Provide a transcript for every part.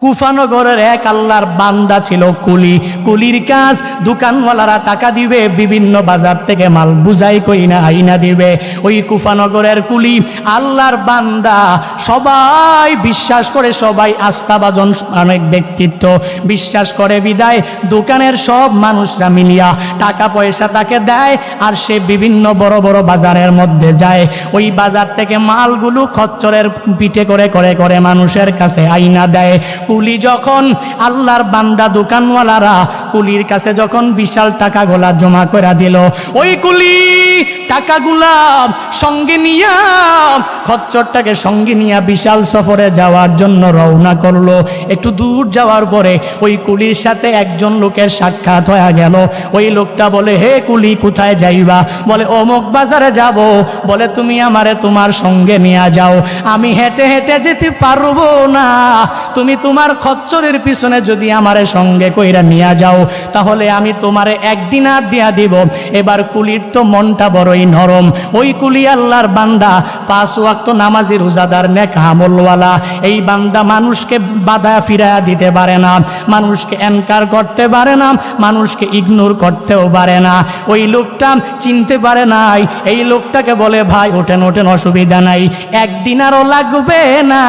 কুফানগরের এক আল্লাহর বান্দা ছিল কুলি। কুলির কাজ দোকানওয়ালারা টাকা দিবে, বিভিন্ন বাজার থেকে মাল বুঝাই কইনা আইনা দিবে। ওই কুফানগরের কুলি আল্লাহর বান্দা, সবাই বিশ্বাস করে, সবাই আস্থাভাজন অনেক ব্যক্তিত্ব বিশ্বাস করে বিদায় দোকানের সব মানুষরা মিলিয়া টাকা পয়সা তাকে দেয়, আর সে বিভিন্ন বড় বড় বাজারের মধ্যে যায়। ওই বাজার থেকে মালগুলো খচ্চরের পিঠে করে করে করে মানুষের কাছে আইনা দেয়। কুলি যখন আল্লাহর বান্দা দোকানওয়ালারা কুলির কাছে যখন বিশাল টাকাগুলা জমা করে দিল, ওই কুলি টাকাগুলা সঙ্গে নিয়া, খচ্চরটাকে সঙ্গে নিয়া বিশাল সফরে যাওয়ার জন্য রওনা করলো। একটু দূর যাওয়ার পরে ওই কুলির সাথে একজন লোকের সাক্ষাৎ হয়ে গেল। ওই লোকটা বলে, হে কুলি, কোথায় যাইবা? বলে, অমুক বাজারে যাব। বলে, তুমি আমারে তোমার সঙ্গে নিয়ে যাও, আমি হেঁটে হেঁটে যেতে পারবো না, তুমি তোমার খচ্চরের পিছনে যদি আমারে সঙ্গে কইরা নিয়ে যাও তাহলে আমি তোমারে 1 দিনার দিয়া দিব। এবার কুলির তো মনটা বড়ই নরম। ওই কুলি আল্লাহর বান্দা, 5 ওয়াক্ত নামাজি, রোজাদার, নেক আমলওয়ালা। এই বান্দা মানুষকে বাধা ফিরায়া দিতে পারে না, মানুষকে এনকার করতে পারে না, মানুষকে ইগনোর করতেও পারে না। ওই লোকটা চিনতে পারে নাই। এই লোকটাকে বলে, ভাই ওঠেন ওঠেন, অসুবিধা নাই, 1 দিনারও লাগবে না,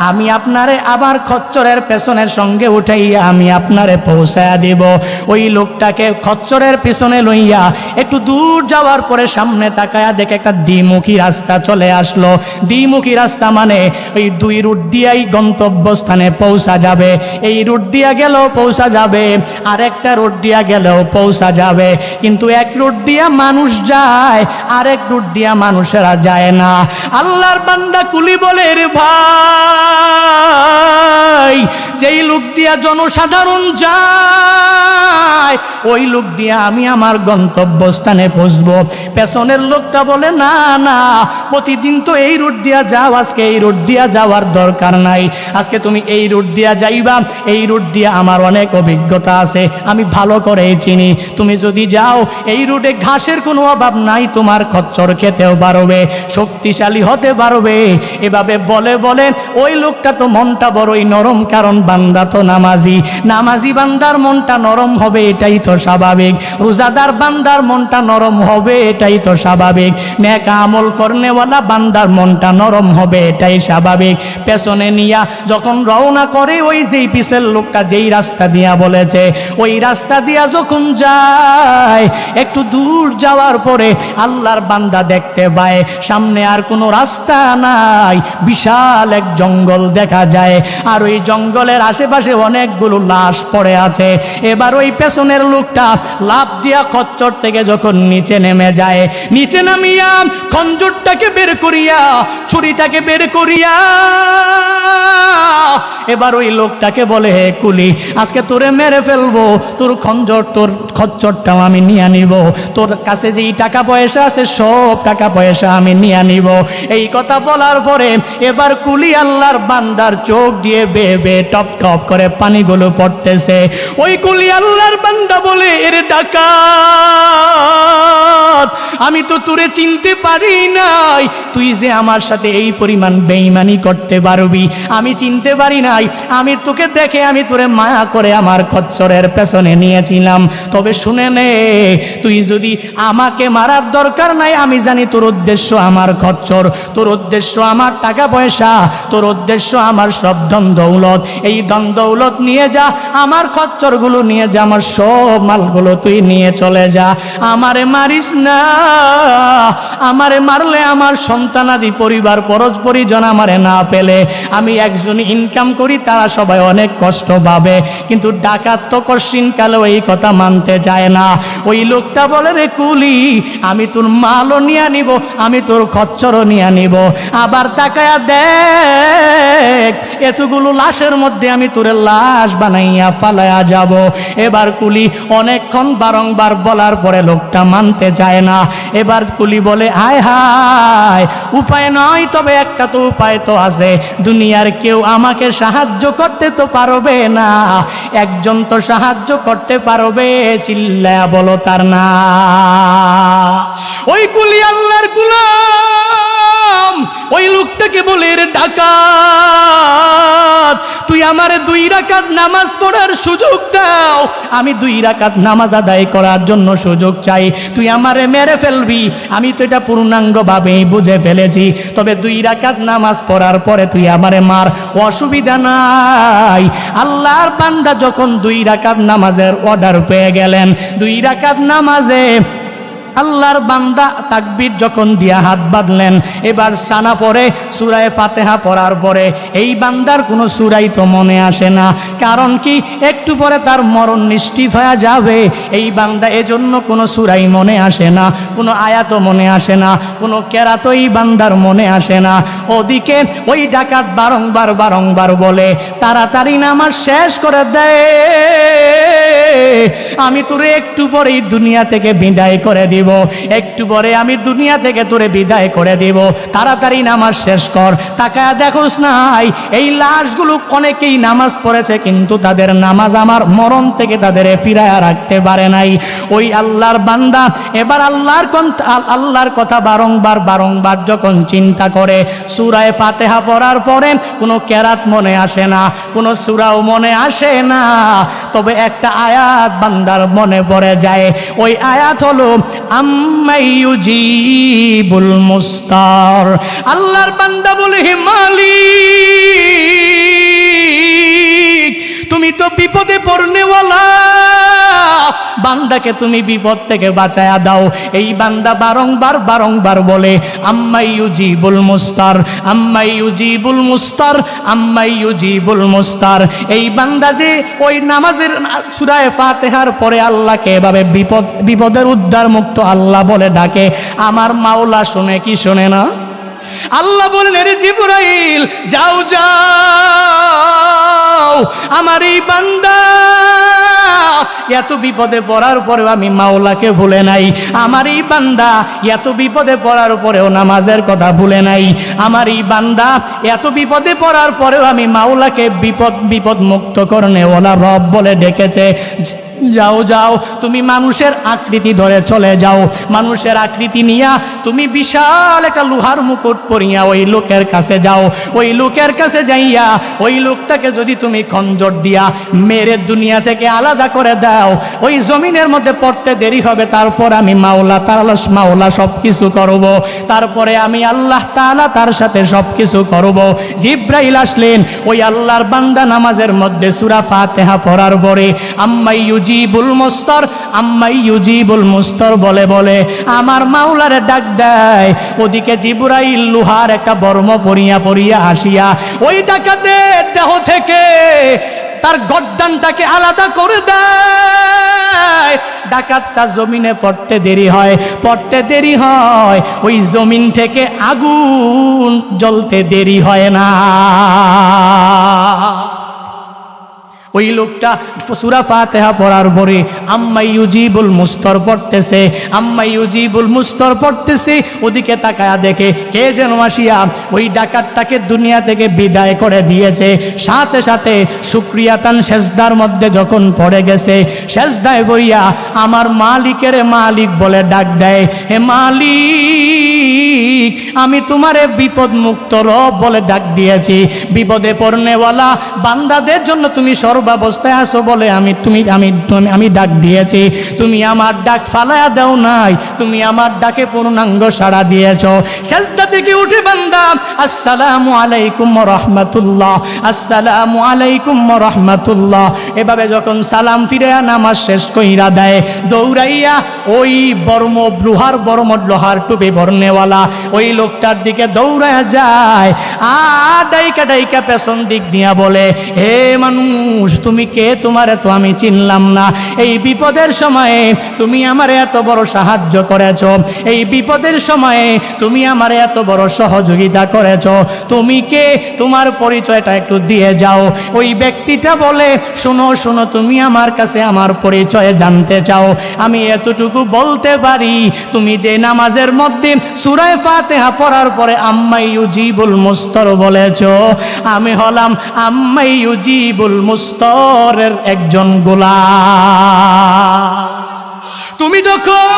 আমি আপনারে আবার খচ্চরের পেছনের সঙ্গে উঠাইয়া আমি আপনারে পৌঁছায়া দিব। ওই লোকটাকে খচ্চরের পিছনে লইয়া একটু দূর যাওয়ার পরে সামনে তাকায়া দেখে একটা দ্বিমুখী রাস্তা চলে আসলো। দ্বিমুখী রাস্তা মানে ওই 2 রুট দিয়াই গন্তব্যস্থানে পৌঁছা যাবে। এই রুট দিয়া গেলেও পৌঁছা যাবে, আর একটা রুট দিয়া গেলেও পৌঁছা যাবে, কিন্তু এক রুট দিয়া মানুষ যায়, আরেক রুট দিয়া মানুষেরা যায় না। আল্লাহর বান্দা কুলি বলে, রে ভাই, যেই লোক দিয়া জনসাধারণ যায় ওই লোক দিয়া আমি আমার গন্তব্যস্থানে পৌঁছবো। পেছনের লোকটা বলে, না না, প্রতিদিন তো এই রুট দিয়া যাও, আজকে এই রুট দিয়া যাওয়ার দরকার নাই, আজকে তুমি এই রুট দিয়া যাইবা, এই রুট দিয়া আমার অনেক অভিজ্ঞতা আছে, আমি ভালো করে চিনি, তুমি যদি যাও এই রুটে ঘাসের কোনো অভাব নাই, তোমার খচ্চর খেতেও পারবে, শক্তিশালী হতে পারবে। এভাবে বলে বলে ওই লোকটা তো মনটা বড়ই নরম, কারণ বান্দা তো নামাজি, নামাজি বান্দার মনটা নরম হবে, এটাই তো স্বাভাবিক। রোজাদার বান্দার মনটা নরম হবে, এটাই তো স্বাভাবিক। নেক আমল করনেওয়ালা বান্দার মনটা নরম হবে, এটাই স্বাভাবিক। পেছনে নিয়া যখন রওনা করে, ওই যেই পিছের লোকটা যেই রাস্তা দিয়া বলেছে ওই রাস্তা দিয়া যখন যায়, একটু দূর যাওয়ার পরে আল্লাহর বান্দা দেখতে পায় সামনে আর কোনো রাস্তা নাই, বিশাল এক জঙ্গল দেখা যায়, আর ওই জঙ্গলের আশেপাশে অনেকগুলো লাশ পড়ে আছে। এবার ওই পেছনের লোকটা লাফ দিয়া খচ্চর থেকে যখন নিচে নেমে যায়, নিচে নামিয়া খঞ্জরটাকে বের করিয়া, ছুরিটাকে বের করিয়া এবার ওই লোকটাকে বলে, হে কুলি, আজকে তোরে মেরে ফেলবো, তোর খঞ্জর, তোর খচ্চরটাও আমি নিয়ে নিব, তোর কাছে যেই টাকা পয়সা আছে সব টাকা পয়সা আমি নিয়ে নিব। এই কথা বলার পরে এবার কুলি আল্লাহর বান্দার চোখ দিয়ে বেয়ে বেয়ে টপ টপ করে পানিগুলো পড়তেছে। ওই কুলি আল্লাহর বান্দা বলে, এর ডাকাত, আমি তো তোরে চিনতে পারি নাই, তুই যে আমার সাথে এই পরিমাণ বেঈমানি করতে পারবি আমি চিনতে পারি নাই, আমি তোকে দেখে আমি তোরে মায়া করে আমার খচ্চরের পেছনে নিয়েছিলাম। তবে শুনে নে, তুই যদি আমাকে মারার দরকার নাই, আমি জানি তোর উদ্দেশ্য আমার খচ্চর, তোর উদ্দেশ্য আমার টাকা পয়সা, তোর উদ্দেশ্য আমার সব ধন দৌলত, এই ধন দৌলত নিয়ে যা, আমার খচ্চরগুলো নিয়ে যা, আমার সব মালগুলো তুই নিয়ে চলে যা, আমারে মারিস না, আমারে মারলে আমার সন্তানাদি পরিবার পরিজন আমারে না পেলে, আমি একজন ইনকাম করি, তারা সবাই অনেক কষ্ট পাবে। কিন্তু ডাকাত তো কশিন কালেও এই কথা মানতে চায় না। ওই লোকটা বলে, রে কুলি, আমি তোর মালও নিয়ে নিব, আমি তোর খচ্চরও নিয়ে নিব, আবার তাকায়া দেখ এতগুলো লাশের মধ্যে আমি তোর লাশ বানাইয়া ফালাইয়া যাব। এবার কুলি অনেকক্ষণ বারংবার বলার পরে লোকটা মানতে চায় না। এবার কুলি বলে, হায় হায়, উপায় নয়, তবে একটা তো উপায় তো আছে, দুনিয়ার কেউ আমাকে সাহায্য করতে তো পারবে না, একজন তো সাহায্য করতে পারবে, চিল্লায়া বলো তার না। ওই কুলি আল্লাহর গোলাম ওই লোকটাকে বলে, রে ডাকাত, তুই আমারে 2 রাকাত নামাজ পড়ার সুযোগ দাও, আমি 2 রাকাত নামাজ আদায় করার জন্য সুযোগ চাই। তুই আমারে মেরে ফেলবি, আমি তো এটা পূর্ণাঙ্গভাবে বুঝে ফেলেছি, তবে 2 রাকাত নামাজ পড়ার পরে তুই আমারে মার, অসুবিধা নাই। আল্লাহর বান্দা যখন 2 রাকাত নামাজের অর্ডার পেয়ে গেলেন, 2 রাকাত নামাজে আল্লাহর বান্দা তাকবীর যখন দিয়া হাত বাঁধলেন, এবার সানা পড়ে সূরা ফাতিহা পড়ার পরে এই বান্দার কোনো সূরাই তো মনে আসে না। কারণ কি, একটু পরে তার মরণ নিশ্চিত হয়ে যাবে। এই বান্দা এজন্য কোনো সূরাই মনে আসে না, কোনো আয়াতও মনে আসে না, কোনো কেরাতও এই বান্দার মনে আসে না। ওদিকে ওই ডাকাত বারংবার বলে, তাড়াতাড়ি নামাজ শেষ করে দে, আমি তোরে একটু পরেই দুনিয়া থেকে বিদায় করে দিব, একটু পরে আমি দুনিয়া থেকে তোরে বিদায় করে দিব, তাড়াতাড়ি নামাজ শেষ কর। তাকায়া দেখোস নাই, এই লাশগুলো অনেকেই নামাজ পড়েছে, কিন্তু তাদের নামাজ আমার মরণ থেকে তাদের ফিরায়া রাখতে পারে নাই। ওই আল্লাহর বান্দা এবার আল্লাহর কথা বারংবার যখন চিন্তা করে, সূরা ফাতিহা পড়ার পরে কোনো কেরাত মনে আসে না, কোনো সূরাও মনে আসে না, তবে একটা আয়াত বান্দার মনে পড়ে যায়। ওই আয়াত হলো আম্মাইয়ুজিবুল মুস্তার। আল্লাহর বান্দা বলে, হে মালিক, তুমি তো বিপদে পড়নেওয়ালা, বান্দাকে তুমি বিপদ থেকে বাঁচায়া দাও। এই বান্দা বারংবার বলে, আম্মাইয়ুজিবুল মুস্তার, আম্মাইয়ুজিবুল মুস্তার, আম্মাইয়ুজিবুল মুস্তার। এই বান্দা যে ওই নামাজের সূরা ফাতিহার পরে আল্লাহকে এভাবে বিপদের উদ্ধার মুক্ত আল্লাহ বলে ডাকে, আমার মাওলা শুনে কি শোনে না? আল্লাহ বললেন, রে জিবরাইল, যাও আমার এই বান্দা এত বিপদে পড়ার পরেও আমি মাওলাকে ভুলে নাই, আমার এই বান্দা এত বিপদে পড়ার পরেও নামাজের কথা ভুলে নাই, আমার এই বান্দা এত বিপদে পড়ার পরেও আমি মাওলাকে বিপদ মুক্ত করনে ওলা রব বলে ডেকেছে। যাও তুমি মানুষের আকৃতি ধরে চলে যাও, মানুষের আকৃতি নিয়া তুমি বিশাল একটা লোহার মুকুট পরিয়া ওই লোকের কাছে যাও। ওই লোকের কাছে যাইয়া ওই লোকটাকে যদি তুমি খঞ্জর দিয়া মেরে দুনিয়া থেকে আলাদা করে দাও, ওই জমিনের মধ্যে পড়তে দেরি হবে, তারপর আমি মাওলা সবকিছু করব, তারপরে আমি আল্লাহ তাআলা তার সাথে সবকিছু করব। জিবরাইল আসলেন, ওই আল্লাহর বান্দা নামাজের মধ্যে সূরা ফাতিহা পড়ার পরে আম্মাইয়ুজিবুল মুস্তার, আম্মাইয়ুজিবুল মুস্তার বলে আমার মাওলারে ডাক দেয়। ওদিকে জিবরাইল লোহার একটা বর্ম পরিয়া আসিয়া ওই ডাকাতের দেহ থেকে তার গর্দানটাকে আলাদা করে দেয়। ডাকাতটা জমিনে পড়তে দেরি হয়, ওই জমিন থেকে আগুন জ্বলতে দেরি হয় না। ওই লোকটা সূরা ফাতিহা পড়ার পরে আম্মাইয়ুজিবুল মুস্তার পড়তেছে, আম্মাইয়ুজিবুল মুস্তার পড়তেছে, ওদিকে তাকায়া দেখে কে যেন আসিয়া ওই ডাকাতটাকে দুনিয়া থেকে বিদায় করে দিয়েছে। সাথে সাথে শুকরিয়াতান সেজদার মধ্যে যখন পড়ে গেছে, সেজদায় বইয়া আমার মালিকের মালিক বলে ডাক দেয়, হে মালিক, আমি তোমারে বিপদ মুক্ত রব বলে ডাক দিয়েছি, বিপদে পড়নেওয়ালা বান্দাদের জন্য তুমি সর্বাবস্থায় আছো বলে আমি ডাক দিয়েছি, তুমি আমার ডাক ফালায়া দাও নাই, তুমি আমার ডাকে পূর্ণাঙ্গ সাড়া দিয়েছো। সেজদা থেকে উঠে বান্দা আসসালামু আলাইকুম ওয়া রাহমাতুল্লাহ, আসসালামু আলাইকুম ওয়া রাহমাতুল্লাহ এভাবে যখন সালাম ফিরায়া নামাজ শেষ কইরা দেয়, দৌড়াইয়া ওই লোহার টুপি বর্ণেওয়ালা ওই লোকটার দিকে দৌড়ায়া যায়, আর ডাইকা পেছন দিক দিয়া বলে, হে মানুষ, তুমি কে? তোমারে তো আমি চিনলাম না। এই বিপদের সময়ে তুমি আমারে এত বড় সাহায্য করেছো, এই বিপদের সময়ে তুমি আমারে এত বড় সহযোগিতা করেছো, তুমি কে? তোমার পরিচয়টা একটু দিয়ে যাও। ওই ব্যক্তিটা বলে, শোনো, তুমি আমার কাছে আমার পরিচয় জানতে চাও, আমি এতটুকু বলতে পারি, তুমি যে নামাজের মধ্যে সূরা ফাতিহা পড়ার পরে আম্মাইয়ুজিবুল মুস্তার বলেছো, আমি হলাম আম্মাইয়ুজিবুল মুস্তারের একজন গোলাম। তুমি যখন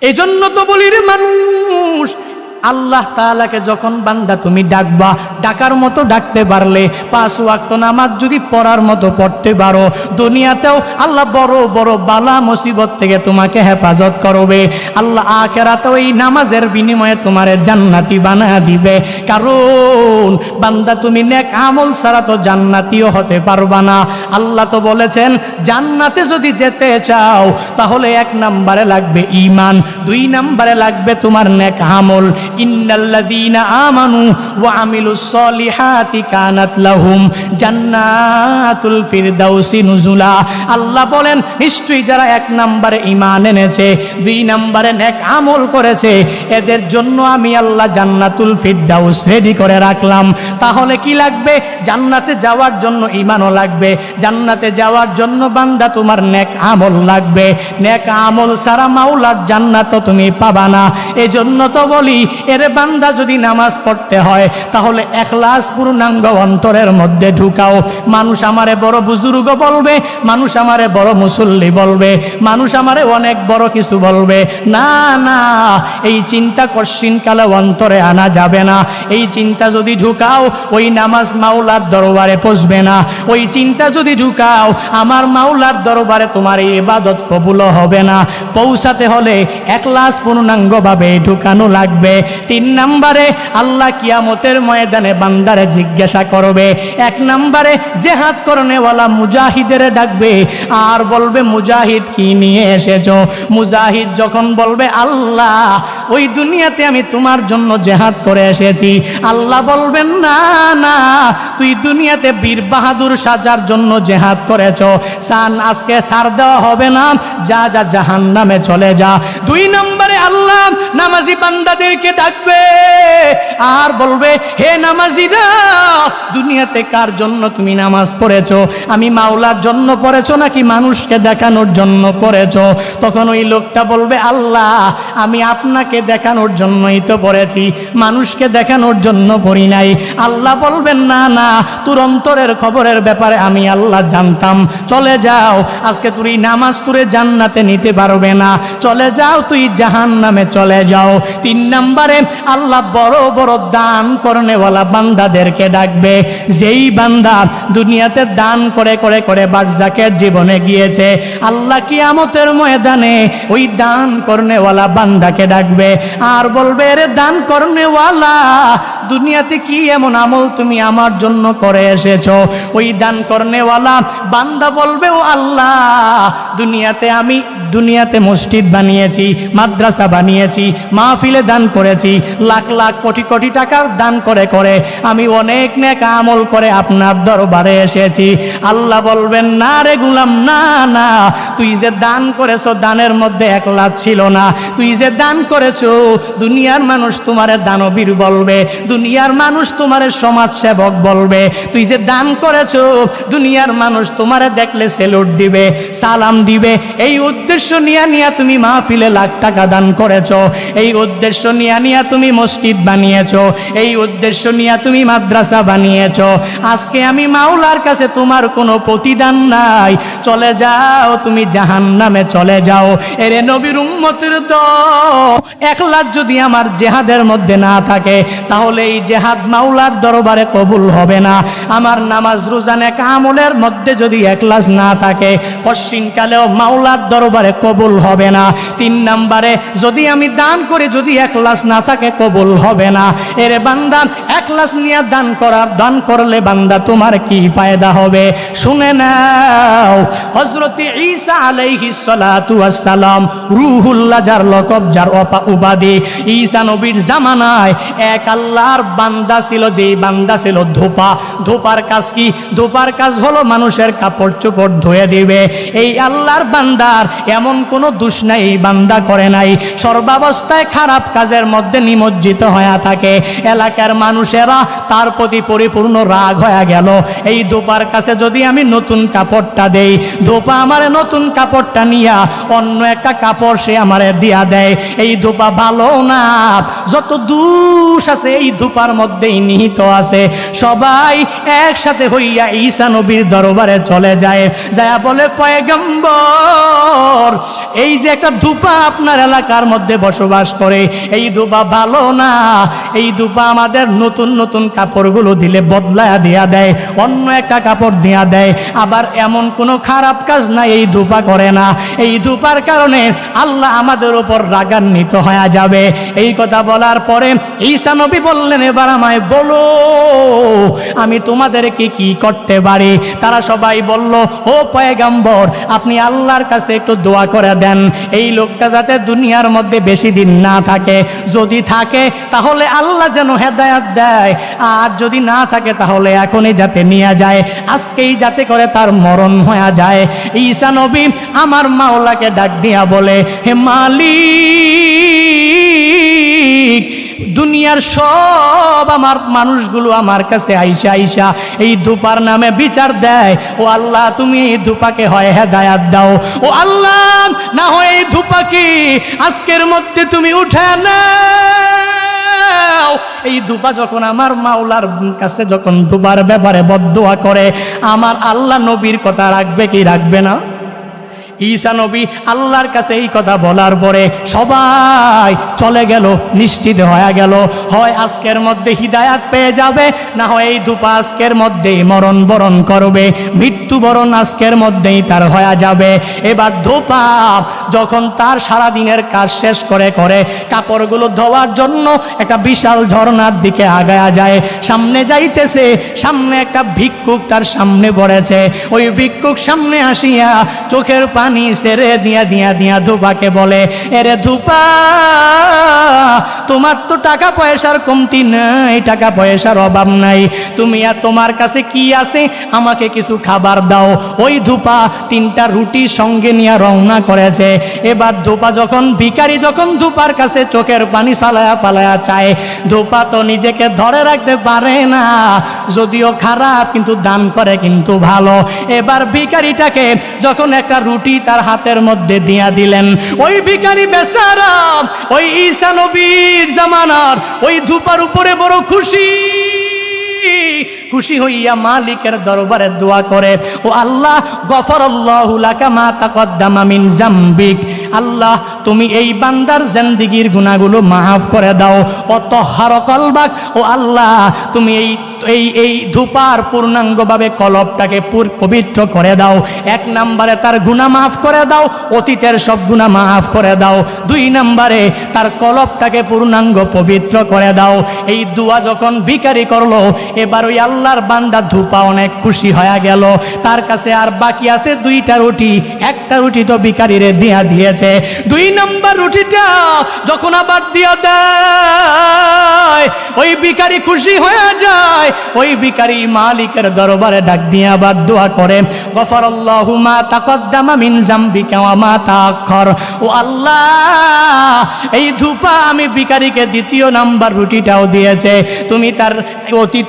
এই জন্য তো বলি রে মানুষ, আল্লাহ তাআলাকে যখন বান্দা তুমি ডাকবা, ডাকার মতো ডাকতে পারলে, 5 ওয়াক্ত নামাজ যদি পড়ার মতো পড়তে পারো, দুনিয়াতেও আল্লাহ বড় বড় বালা মুসিবত থেকে তোমাকে হেফাজত করবে। আল্লাহ আখিরাতেও এই নামাজের বিনিময়ে তোমারে জান্নাতি বানায়া দিবে। কারণ বান্দা তুমি নেক আমল ছাড়া তো জান্নাতিও হতে পারবা না। আল্লাহ তো বলেছেন জান্নাতে যদি যেতে চাও তাহলে 1 নম্বরে লাগবে ঈমান, 2 নম্বরে লাগবে তোমার নেক আমল। ইন্নাল্লাযীনা আমানু ওয়া আমিলুস সলিহাতি কানাত লাহুম জান্নাতুল ফিরদাউসি নুজুলা। আল্লাহ বলেন নিশ্চয়ই যারা 1 নম্বরে ঈমান এনেছে, 2 নম্বরে নেক আমল করেছে, এদের জন্য আমি আল্লাহ জান্নাতুল ফিরদাউস রেডি করে রাখলাম। তাহলে কি লাগবে? জান্নাতে যাওয়ার জন্য ঈমানও লাগবে, জান্নাতে যাওয়ার জন্য বান্দা তোমার নেক আমল লাগবে। নেক আমল ছাড়া মাওলার জান্নাত তুমি পাবা না। এজন্য তো বলি এরে বান্দা যদি নামাজ পড়তে হয় তাহলে ইখলাস পূর্ণাঙ্গ অন্তরের মধ্যে ঢুকাও। মানুষ আমারে বড় বুজুর্গ বলবে, মানুষ আমারে বড় মুসল্লি বলবে, মানুষ আমারে অনেক বড় কিছু বলবে, না না, এই চিন্তা কশিনকালে অন্তরে আনা যাবে না। এই চিন্তা যদি ঢুকাও ওই নামাজ মাওলার দরবারে পৌঁছবে না। ওই চিন্তা যদি ঢুকাও আমার মাওলার দরবারে তোমার এই ইবাদত কবুল হবে না। পৌঁছাতে হলে ইখলাস পূর্ণাঙ্গভাবে ঢুকানো লাগবে। 3 নম্বরে আল্লাহ কিয়ামতের ময়দানে বান্দারে জিজ্ঞাসা করবে। 1 নম্বরে জিহাদ করনেওয়ালা মুজাহিদের ডাকবে আর বলবে মুজাহিদ কি নিয়ে এসেছো? মুজাহিদ যখন বলবে আল্লাহ ওই দুনিয়াতে আমি তোমার জন্য জিহাদ করে এসেছি, আল্লাহ বলবেন না না, তুই দুনিয়াতে বীর বাহাদুর সাজার জন্য জিহাদ করেছো, সান আজকে ছাড় দেওয়া হবে না, যা যা জাহান্নামে চলে যা। 2 নম্বরে আল্লাহ নামাজি বান্দাদেরকে ডাকবে আর বলবে হে নামাজিরা, দুনিয়াতে কার জন্য তুমি নামাজ পড়েছো? আমি মাওলার জন্য পড়েছো নাকি মানুষকে দেখানোর জন্য পড়েছো? তখন ওই লোকটা বলবে আল্লাহ আমি আপনাকে দেখানোর জন্যই তো পড়েছি, মানুষকে দেখানোর জন্য পড়ি নাই। আল্লাহ বলবেন না না, তোর অন্তরের খবরের ব্যাপারে আমি আল্লাহ জানতাম, চলে যাও, আজকে তুই নামাজ পড়ে জান্নাতে নিতে পারবে না, চলে যাও, তুই জাহান্নামে চলে যাও। 3 নম্বরে আল্লাহ বড় বড় দান করনেওয়ালা বান্দাদেরকে ডাকবে। যেই বান্দা দুনিয়াতে দান করে করে করে বারজাকের জীবনে গিয়েছে, আল্লাহ কিয়ামতের ময়দানে ওই দান করনেওয়ালা বান্দাকে ডাকবে আর বলবে রে দান করনেওয়ালা, দুনিয়াতে কি এমন আমল তুমি আমার জন্য করে এসেছো? ওই দান করনেওয়ালা বান্দা বলবে ও আল্লাহ আমি দুনিয়াতে মসজিদ বানিয়েছি, মাদ্রাসা বানিয়েছি, মাহফিলে দান করেছি, লাখ লাখ কোটি কোটি টাকার দান করে করে আমি অনেক নেক আমল করে আপনার দরবারে এসেছি। আল্লাহ বলবেন না রে গোলাম, না না, তুই যে দান করেছো দানের মধ্যে ইখলাস ছিল না। তুই যে দান করেছো দুনিয়ার মানুষ তোমারে দানবীর বলবে, দুনিয়ার মানুষ তোমারে সমাজ সেবক বলবে। তুই যে দান করেছো দুনিয়ার মানুষ তোমারে দেখলে সেলুট দিবে, সালাম দিবে। এই উদ্দেশ্য নিয়ে তুমি মাহফিলে লাখ টাকা দান করেছো, এই উদ্দেশ্য নিয়ে তুমি মসজিদ বানিয়েছো, এই উদ্দেশ্য নিয়ে তুমি মাদ্রাসা বানিয়েছো। আজকে আমি মাওলার কাছে তোমার কোনো প্রতিদান নাই, চলে যাও, তুমি জাহান্নামে চলে যাও। এরে নবীর উম্মতের দল, ইখলাস যদি আমার জিহাদের মধ্যে না থাকে তাহলে এই জিহাদ মাওলার দরবারে কবুল হবে না। আমার নামাজ রোজা নেক আমলের মধ্যে যদি ইখলাস না থাকে পশ্চিমকালেও মাওলার দরবারে কবুল হবে না। 3 নম্বরে যদি আমি দান করি, যদি ইখলাস না থাকে কবুল হবে না। এরে বান্দা ইখলাস নিয়ে দান করলে বান্দা তোমার কি ফায়দা হবে শুনে নাও। হযরত ঈসা আলাইহিস সালাতু ওয়াস সালাম রূহুল্লাহ, যার লকব, যার উপাধি, ঈসা নবীর জামানায় এক আল্লাহর বান্দা ছিল, যেই বান্দা ছিল ধোপা। ধোপার কাজ কি? ধোপার কাজ হলো মানুষের কাপড় চোপড় ধুয়ে দিবে। এই আল্লাহর বান্দার এমন কোনো দোষ নাই এই বান্দা করে নাই, সর্বাবস্থায় খারাপ কাজের মধ্যে নিমজ্জিত হয়ে থাকে। এলাকার মানুষেরা তার প্রতি পরিপূর্ণ রাগ হয়ে গেল। এই ধোপার কাছে যদি আমি নতুন কাপড়টা দেই, ধোপা আমার নতুন কাপড়টা নিয়া অন্য একটা কাপড় সে আমারে দিয়া দেয়। এই ধোপা ভালো না, যত দোষ আছে এই ধূপার মধ্যেই নিহিত আছে। সবাই একসাথে হইয়া ঈসা নবীর দরবারে চলে যায়, যায়া বলে পয়গম্বর, এই যে একটা ধূপা আপনার এলাকার মধ্যে বসবাস করে, এই ধূপা ভালো না, এই ধূপা আমাদের নতুন নতুন কাপড়গুলো দিলে বদলায়া দিয়া দেয়, অন্য একটা কাপড় দিয়া দেয়, আবার এমন কোনো খারাপ কাজ না এই ধূপা করে না, এই ধূপার কারণে আল্লাহ আমাদের উপর রাগান্বিত হয়ে যাবে। এই কথা বলার পরে ঈসা নবী বললেন, এবার আমায় বলো আমি তোমাদেরকে কি করতে পারি। তারা সবাই বলল, ও পয়গম্বর, আপনি আল্লাহর কাছে একটু দোয়া করে দেন, এই লোকটা যাতে দুনিয়ার মধ্যে বেশি দিন না থাকে, যদি থাকে তাহলে আল্লাহ যেন হেদায়েত দেয়, আর যদি না থাকে তাহলে এখনই যাতে নিয়ে যায়, আজকেই যাতে করে তার মরণ হয়ে যায়। ঈসা নবী আমার মাওলাকে ডাক দিয়া বলে, হে মালিক, দুনিয়ার সব আমার মানুষগুলো আমার কাছে আইসা আইসা এই ধূপার নামে বিচার দেয়, ও আল্লাহ তুমি এই ধূপাকে হয় হেদায়াত দাও, ও আল্লাহ না হয় এই ধূপাকে আজকের মধ্যে তুমি উঠে নাও। এই ধূপা যখন আমার মাওলার কাছে যখন ধূপার ব্যাপারে বদদোয়া করে, আমার আল্লাহ নবীর কথা রাখবে কি রাখবে না? ঈসা নবী আল্লাহর কাছে এই কথা বলার পরে সবাই চলে গেল, নিশ্চিত হয়ে গেল, হয় আজকের মধ্যে হিদায়াত পেয়ে যাবে, না হয় এই ধূপা আজকের মধ্যেই মরণ বরণ করবে, মৃত্যুবরণ আজকের মধ্যেই তার হয়ে যাবে। এবার ধূপা যখন তার সারাদিনের কাজ শেষ করে করে কাপড়গুলো ধোয়ার জন্য একটা বিশাল ঝর্ণার দিকে আগায়া যায়, সামনে যাইতেছে, সামনে একটা ভিক্ষুক তার সামনে পড়েছে, ওই ভিক্ষুক সামনে আসিয়া চোখের পানি সেরে দিয়া দিয়া দিয়া ধূপাকে বলে, এরে ধূপা, তোমার তো টাকা পয়সার কমতি নাই, টাকা পয়সার অভাব নাই, তুমি আর তোমার কাছে কি আছে আমাকে কিছু খাবার দাও। ওই ধূপা 3টা রুটি সঙ্গে নিয়ে রওনা করেছে। এবার ধূপা যখন ভিখারি যখন ধূপার কাছে চোখের পানি ফালায়া ফালায়া চায়, ধূপা তো নিজেকে ধরে রাখতে পারে না, যদিও খারাপ কিন্তু দান করে কিন্তু ভালো। এবার ভিখারিটাকে যখন একটা রুটি তার হাতের মধ্যে দিয়া দিলেন, ওই ভিখারি বেচারা ওই ঈসা নবীর জামানার ওই ধূপার উপরে বড় খুশি খুশি হইয়া মালিকের দরবারে দোয়া করে, ও আল্লাহ, গফরাল্লাহু লাকা মা তাকদ্দামা মিন জামবিক, আল্লাহ তুমি এই বান্দার জিন্দেগীর গুনাহগুলো মাফ করে দাও, ও তাহহার কলবাক, ও আল্লাহ তুমি এই ধূপার পূর্ণাঙ্গভাবে কলবটাকে পবিত্র করে দাও। 1 নম্বরে তার গুনাহ মাফ করে দাও, অতীতের সব গুনাহ মাফ করে দাও। 2 নম্বরে তার কলবটাকে পূর্ণাঙ্গ পবিত্র করে দাও। এই দোয়া যখন ভিখারি করলো, এবার ওই আল্লাহর বান্দা ধূপা অনেক খুশি হয়ে গেল। তার কাছে আর বাকি আছে 2টা রুটি, 1টা রুটি তো ভিখারিরে দিয়া দিয়েছে, 2 নম্বর রুটিটা যখন আবার দিয়া দেয়, ওই ভিখারি খুশি হয়ে যায়। ওই ভিখারি মালিকের দরবারে ডাক দিয়ে আবার দোয়া করে, গফরাল্লাহু মা তাকদ্দামা মিন জামবিকা ওয়া মা তাআখার, ও আল্লাহ এই ধূপা আমি ভিখারিকে 2য় নাম্বার রুটিটাও দিয়েছে, তুমি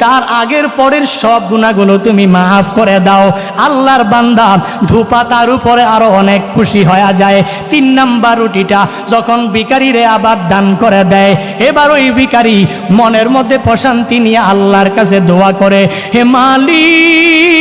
তার আগের পরের সব গুনাহগুলো তুমি মাফ করে দাও। আল্লাহর বান্দা ধূপা তার উপরে আরো অনেক খুশি হয়ে যায়। 3 নাম্বার রুটিটা যখন ভিখারিরে আবার দান করে দেয়, এবার ওই ভিখারি মনের মধ্যে প্রশান্তি নিয়ে আল্লাহর কাছে দোয়া করে, হে মালিক,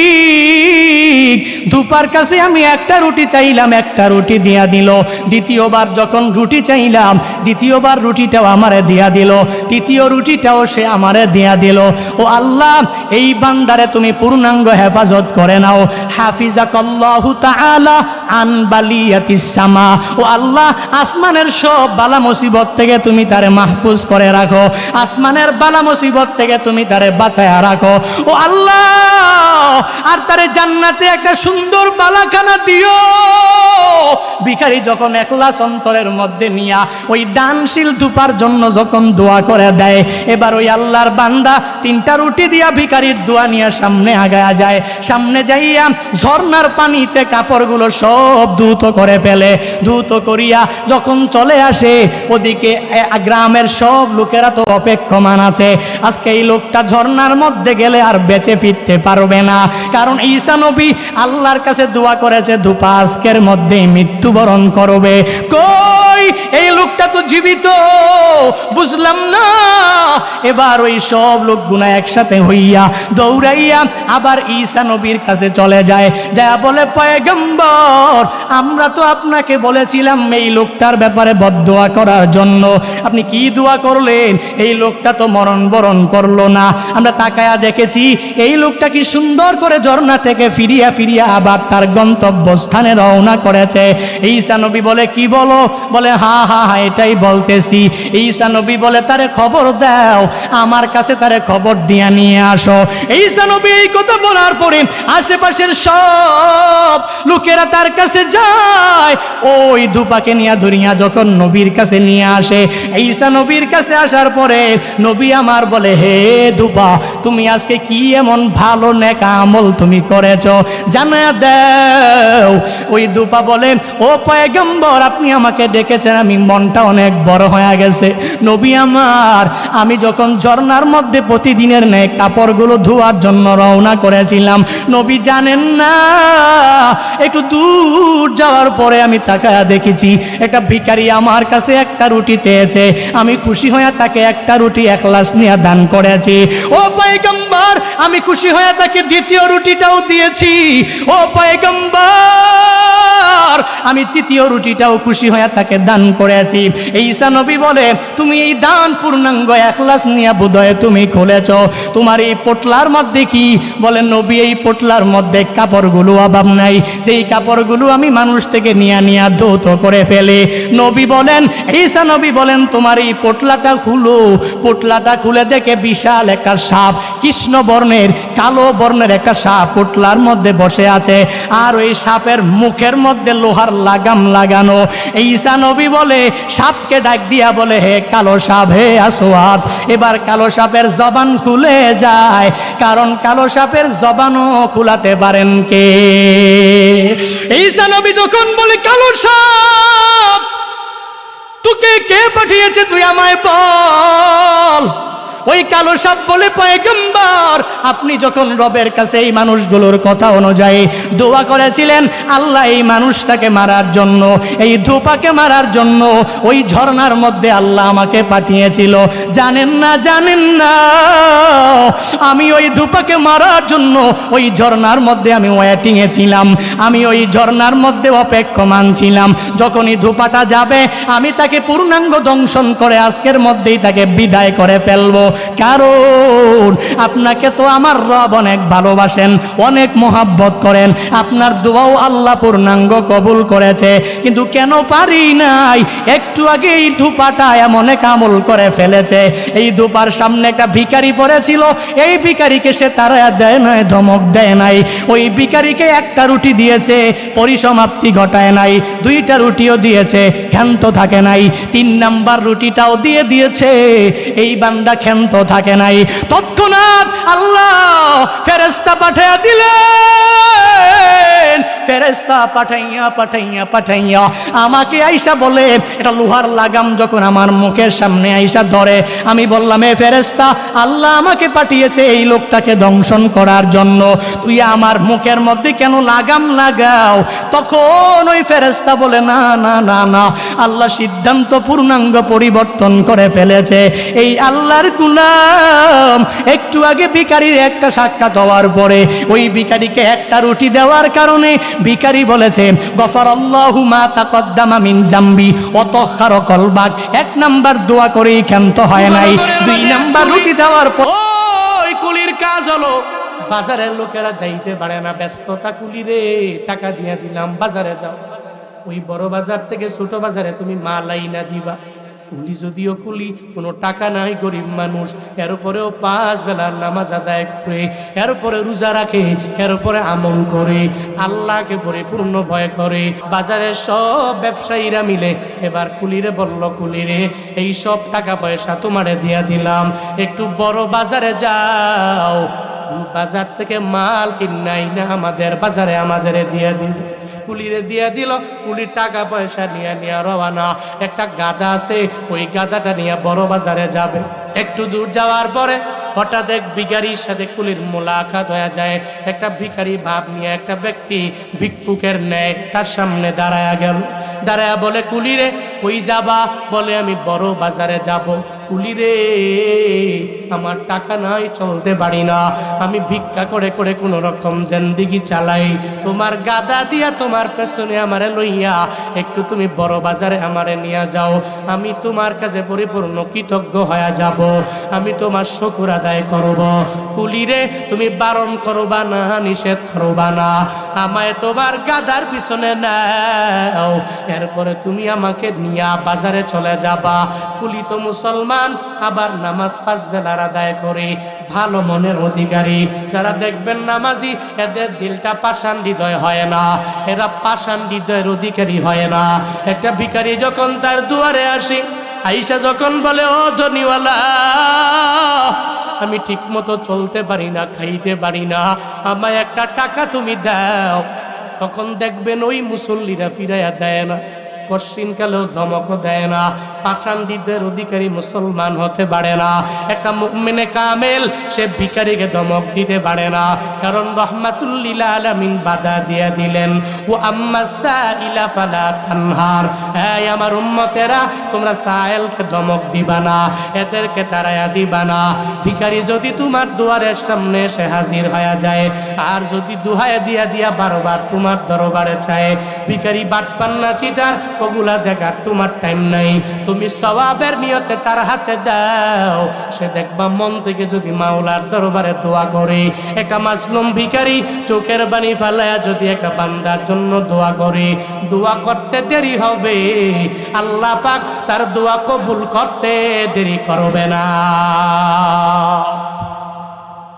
ধূপার কাছে আমি 1টা রুটি চাইলাম, 1টা রুটি দিয়া দিল, দ্বিতীয়বার যখন রুটি চাইলাম, দ্বিতীয়বার রুটিটাও আমারে দিয়া দিল, 3য় রুটিটাও সে আমারে দিয়া দিল। ও আল্লাহ এই বান্দারে তুমি পূর্ণাঙ্গ হেফাজত করে নাও, হাফিজাকাল্লাহু তাআলা আন বালিয়াতিস সামা, ও আল্লাহ আসমানের সব বালা মুসিবত থেকে তুমি তারে মাহফুজ করে রাখো, আসমানের বালা মুসিবত থেকে তুমি তারে বাঁচায় রাখো, ও আল্লাহ, আর তারে জান্নাতে একটা সুন্দর বালাখানা দিও। ভিখারি যখন একলাস অন্তরের মধ্যে নিয়া ওই দানশীল ধূপার জন্য যখন দোয়া করে দেয়, এবার ওই আল্লাহর বান্দা 3টা রুটি দিয়া ভিখারির দোয়া নিয়ে সামনে আগায়া যায়। সামনে যাইয়া ঝর্ণার পানিতে কাপড়গুলো সব ধুত করে ফেলে, ধুত করিয়া যখন চলে আসে, ওদিকে গ্রামের সব লোকেরা তো অপেক্ষমান আছে, আজকে এই লোকটা ঝর্ণার মধ্যে গেলে আর বেঁচে ফিরতে পারবে না, কারণ ঈসা নবী আল্লাহর কাছে দোয়া করেছে ধূপা আজকের মধ্যেই মৃত্যুবরণ করবে। কই এই লোকটা তো জীবিত, বুঝলাম না। এবার ওই সব লোকগুনা একসাথে হইয়া দৌড়াইয়া আবার ঈসা নবীর কাছে চলে যায়, যা বলে পয়গম্বর আমরা তো আপনাকে বলেছিলাম এই লোকটার ব্যাপারে বদদোয়া করার জন্য, আপনি কি দোয়া করলেন? এই লোকটা তো মরণ বরণ করলো না, আমরা তাকায়া দেখেছি এই লোকটা কি সুন্দর করে ঝর্ণা থেকে ফিরিয়া ফিরিয়া আবার তার গন্তব্যস্থানে রওনা করেছে। ঈসা নবী বলে কি বলো? বলে হা হা হা এটাই বলতেছি। ঈসা নবী বলে তারে খবর দাও, আমার কাছে তারে খবর দিয়া নিয়ে আসো। ঈসা নবী এই কথা বলার পরে আশেপাশের সব লোকেরা তার কাছে যায়, ওই ধূপাকে নিয়ে ধরিয়া যখন নবীর কাছে নিয়ে আসে, ঈসা নবীর কাছে আসার পরে নবী আমার বলে হে ধূপা তুমি আজকে কি এমন ভালো নেক আমল তুমি করেছো জানায়া দাও। ওই ধূপা বলেন ও পয়গম্বর আপনি আমাকে ডেকেছেন, আমি মনটা অনেক বড় হয়ে গেছে নবী আমার। আমি যখন ঝর্ণার মধ্যে প্রতিদিনের ন্যায় কাপড়গুলো ধোয়ার জন্য রওনা করেছিলাম, নবী জানেন না একটু দূর যাওয়ার পরে আমি তাকায়া দেখেছি একটা ভিখারি আমার কাছে একটা রুটি চেয়েছে, আমি খুশি হয়ে তাকে একটা রুটি এক গ্লাস নিয়ে দান করেছি। ও পয়গম্বর আমি খুশি হয়ে তাকে দ্বিতীয় রুটিটাও দিয়েছি। ও পয়গম্বর আমি তৃতীয় রুটিটাও খুশি হয়ে তাকে দান করেছি। ঈসা নবী বলে তুমি এই দান পূর্ণাঙ্গ এক গ্লাস নিয়ে বোধহয় তুমি খুলেছ, তোমার এই পোটলার মধ্যে কি? বলে নবী এই পোটলার মধ্যে কাপড়গুলো অভাব নাই, সেই কাপড়গুলো আমি মানুষ থেকে নিয়ে নিয়ে ধৌত করে ফেলে। নবী বলেন ঈসা নবী বলেন তোমার এই পোটলাটা খুলো। পোটলাটা খুলে দেখে বিশাল একটা সাপ, কৃষ্ণ বর্ণের কালো বর্ণের একটা সাপ পোটলার মধ্যে বসে আছে, আর ওই সাপের মুখের মধ্যে লোহার লাগাম লাগানো। ঈসা নবী বলে সাপকে ডাক দিয়া বলে হে কালো সাপ হে আসওয়াদ। এবার কালো সাপের জবান খুলে যায়, কারণ কালো সাপের জবানও খুলাতে পারেন কে? ঈসা নবী যখন বলে কালো সাপ তোকে কে পাঠিয়েছে তুই আমায় বল। ওই কালো সাপ বলে পয়গম্বর আপনি যখন রবের কাছে এই মানুষগুলোর কথা অনুযায়ী দোয়া করেছিলেন আল্লাহ এই মানুষটাকে মারার জন্য, এই ধূপাকে মারার জন্য ওই ঝর্ণার মধ্যে আল্লাহ আমাকে পাঠিয়েছিল। জানেন না জানেন না আমি ওই ধূপাকে মারার জন্য ওই ঝর্ণার মধ্যে আমি ওয়েটিংয়ে ছিলাম, আমি ওই ঝর্ণার মধ্যে অপেক্ষমান ছিলাম। যখনই ধূপাটা যাবে আমি তাকে পূর্ণাঙ্গ দংশন করে আজকের মধ্যেই তাকে বিদায় করে ফেলবো। কারণ আপনাকে তো আমার রব অনেক ভালোবাসেন, অনেক মোহাব্বত করেন, আপনার দোয়াও আল্লাহ পূর্ণাঙ্গ কবুল করেছে। কিন্তু কেন পারি নাই? একটু আগে এই ধূপাটা এমন এক আমল করে ফেলেছে। এই ধূপার সামনে একটা ভিখারি পড়েছিল, এই ভিখারিকে সে তারা দেয় নাই, ধমক দেয় নাই। ওই ভিখারিকে একটা রুটি দিয়েছে, পরিসমাপ্তি ঘটায় নাই। দুইটা রুটিও দিয়েছে, ক্ষান্ত থাকে নাই। 3 নাম্বার রুটিটাও দিয়ে দিয়েছে, এই বান্দা ক্ষান্ত থাকে নাই। তৎক্ষণাৎ আল্লাহ ফেরেশতা পাঠিয়ে দিলেন। ফেরেশতা পাঠাইয়া আমাকে আইসা বলে এটা লোহার লাগাম যখন আমার মুখের সামনে আইসা ধরে, আমি বললাম এ ফেরেশতা আল্লাহ আমাকে পাঠিয়েছে এই লোকটাকে দংশন করার জন্য, তুই আমার মুখের মধ্যে কেন লাগাম লাগাও? তখন ওই ফেরেশতা বলে না না না না, আল্লাহ সিদ্ধান্ত পূর্ণাঙ্গ পরিবর্তন করে ফেলেছে। এই আল্লাহর গোলাম একটু আগে ভিখারির একটা সাক্ষাৎ হওয়ার পরে ওই ভিখারিকে একটা রুটি দেওয়ার কারণে ভিখারি বলেছে গফারাল্লাহু মা তাকদ্দামা মিন জামবি ওয়া তাহহারা কলবাক। 1 নাম্বার দোয়া করেই ক্ষান্ত হয় নাই। 2 নাম্বার রুটি দেওয়ার পর ওই কুলির কাজ হলো বাজারের লোকেরা যাইতে পারে না, ব্যস্ততা কুলিরে টাকা দিয়ে দিলাম বাজারে যাও। ওই বড় বাজার থেকে ছোট বাজারে তুমি মাল আইনা দিবা। কুলি যদিও কুলি, কোনো টাকা নাই, গরিব মানুষ, এর উপরেও 5 বেলার নামাজ আদায় করে, এর উপরে রোজা রাখে, এর উপরে আমল করে, আল্লাহকে পরিপূর্ণ ভয় করে। বাজারের সব ব্যবসায়ীরা মিলে এবার কুলিরে বলল কুলিরে এই সব টাকা পয়সা তোমারে দিয়া দিলাম, একটু বড় বাজারে যাও, বাজার থেকে মাল কিনাই না আমাদের বাজারে আমাদের দিয়ে দিল। কুলিরে দিয়ে দিল। কুলির টাকা পয়সা নিয়ে রওনা। একটা গাধা আছে, ওই গাধাটা নিয়ে বড় বাজারে যাবে। একটু দূর যাওয়ার পরে হঠাৎ এক ভিখারির সাথে কুলির মোলাকাত হয়ে যায়। একটা ভিখারি ভাব নিয়ে একটা ব্যক্তি ভিক্ষুকের ন্যায় তার সামনে দাঁড়ায়া গেল। দাঁড়ায়া বলে, কুলি রে কই যাবা? বলে, আমি বড় বাজারে যাব। কুলি রে, আমার টাকা নাই, চলতে পারি না, আমি ভিক্ষা করে করে কোন রকম জিন্দেগি চালাই, তোমার গাদা দিয়া তোমার পেছনে আমারে লইয়া একটু তুমি বড় বাজারে আমারে নিয়ে যাও, আমি তোমার কাছে পরিপূর্ণ কৃতজ্ঞ হয়ে যাব, আমি তোমার শুকর আদায় করব। কুলি রে, তুমি বারণ করবা না, নিষেধ করবা না, আমায় তোমার গাদার পিছনে নাও, এরপরে তুমি আমাকে নিয়ে বাজারে চলে যাবা। কুলি তো মুসলমান, আবার নামাজ 5 বেলার আদায় করে, ভালো মনের অধিকারী। যারা দেখবেন নামাজি, এদের দিলটা পাষাণ হৃদয় হয় না, এরা পাষাণ হৃদয়ের অধিকারী হয় না। একটা ভিখারি যখন তার দুয়ারে আসে, আইসা যখন বলে, ও ধনীওয়ালা, আমি ঠিক মতো চলতে পারি না, খাইতে পারি না, আমায় একটা টাকা তুমি দাও, তখন দেখবেন ওই মুসল্লিরা ফিরাইয়া দেয় না, কশিনকালেও ধমকও দেয় না, পাষাণদের অধিকারী মুসলমান হতে পারে না। একটা মুমিনে কামেল সে ভিখারিকে ধমক দিতে পারে না, কারণ রাহমাতুল লিল আলামিন বাধা দিয়ে দিলেন, ও আম্মা সাইলা ফালা তানহার, এই আমার উম্মতেরা, তোমরা সাইলকে ধমক দিবা না, এদেরকে তাড়ায়া দিবা না। ভিখারি যদি তোমার দুয়ারের সামনে এসে হাজির হয়ে যায়, আর যদি দুহায় দিয়া দিয়া বারবার তোমার দরবারে চায়, ভিখারি বাটপান্না চিটার, ওগুলা দেখার তোমার টাইম নাই, তুমি সওয়াবের নিয়তে তার হাতে দাও, সে দেখবা মন থেকে যদি মাওলার দরবারে দোয়া করে। একটা মাজলুম ভিখারি চোখের পানি ফেলায়া যদি একটা বান্দার জন্য দোয়া করে, দোয়া করতে দেরি হবে, আল্লাহ পাক তার দোয়া কবুল করতে দেরি করবে না।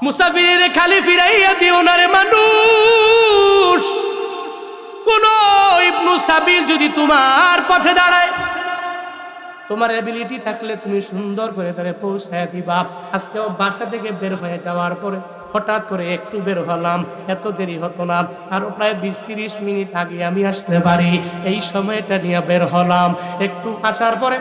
মুসাফির খালি ফিরাইয়া দিও না রে মানুষ। কোন ইবনু সাবিল যদি তোমার পথে দাঁড়ায়, তোমার এবিলিটি থাকলে তুমি সুন্দর করে তারে পৌঁছায় দিবা। আজকেও বাসা থেকে বের হয়ে যাওয়ার পরে হঠাৎ করে একটু বের হলাম, এত দেরি হতো না, আরো প্রায় 20-30 মিনিট আগে আমি আসতে পারি, এই সময়টা নিয়ে বের হলাম। একটু আসার পরে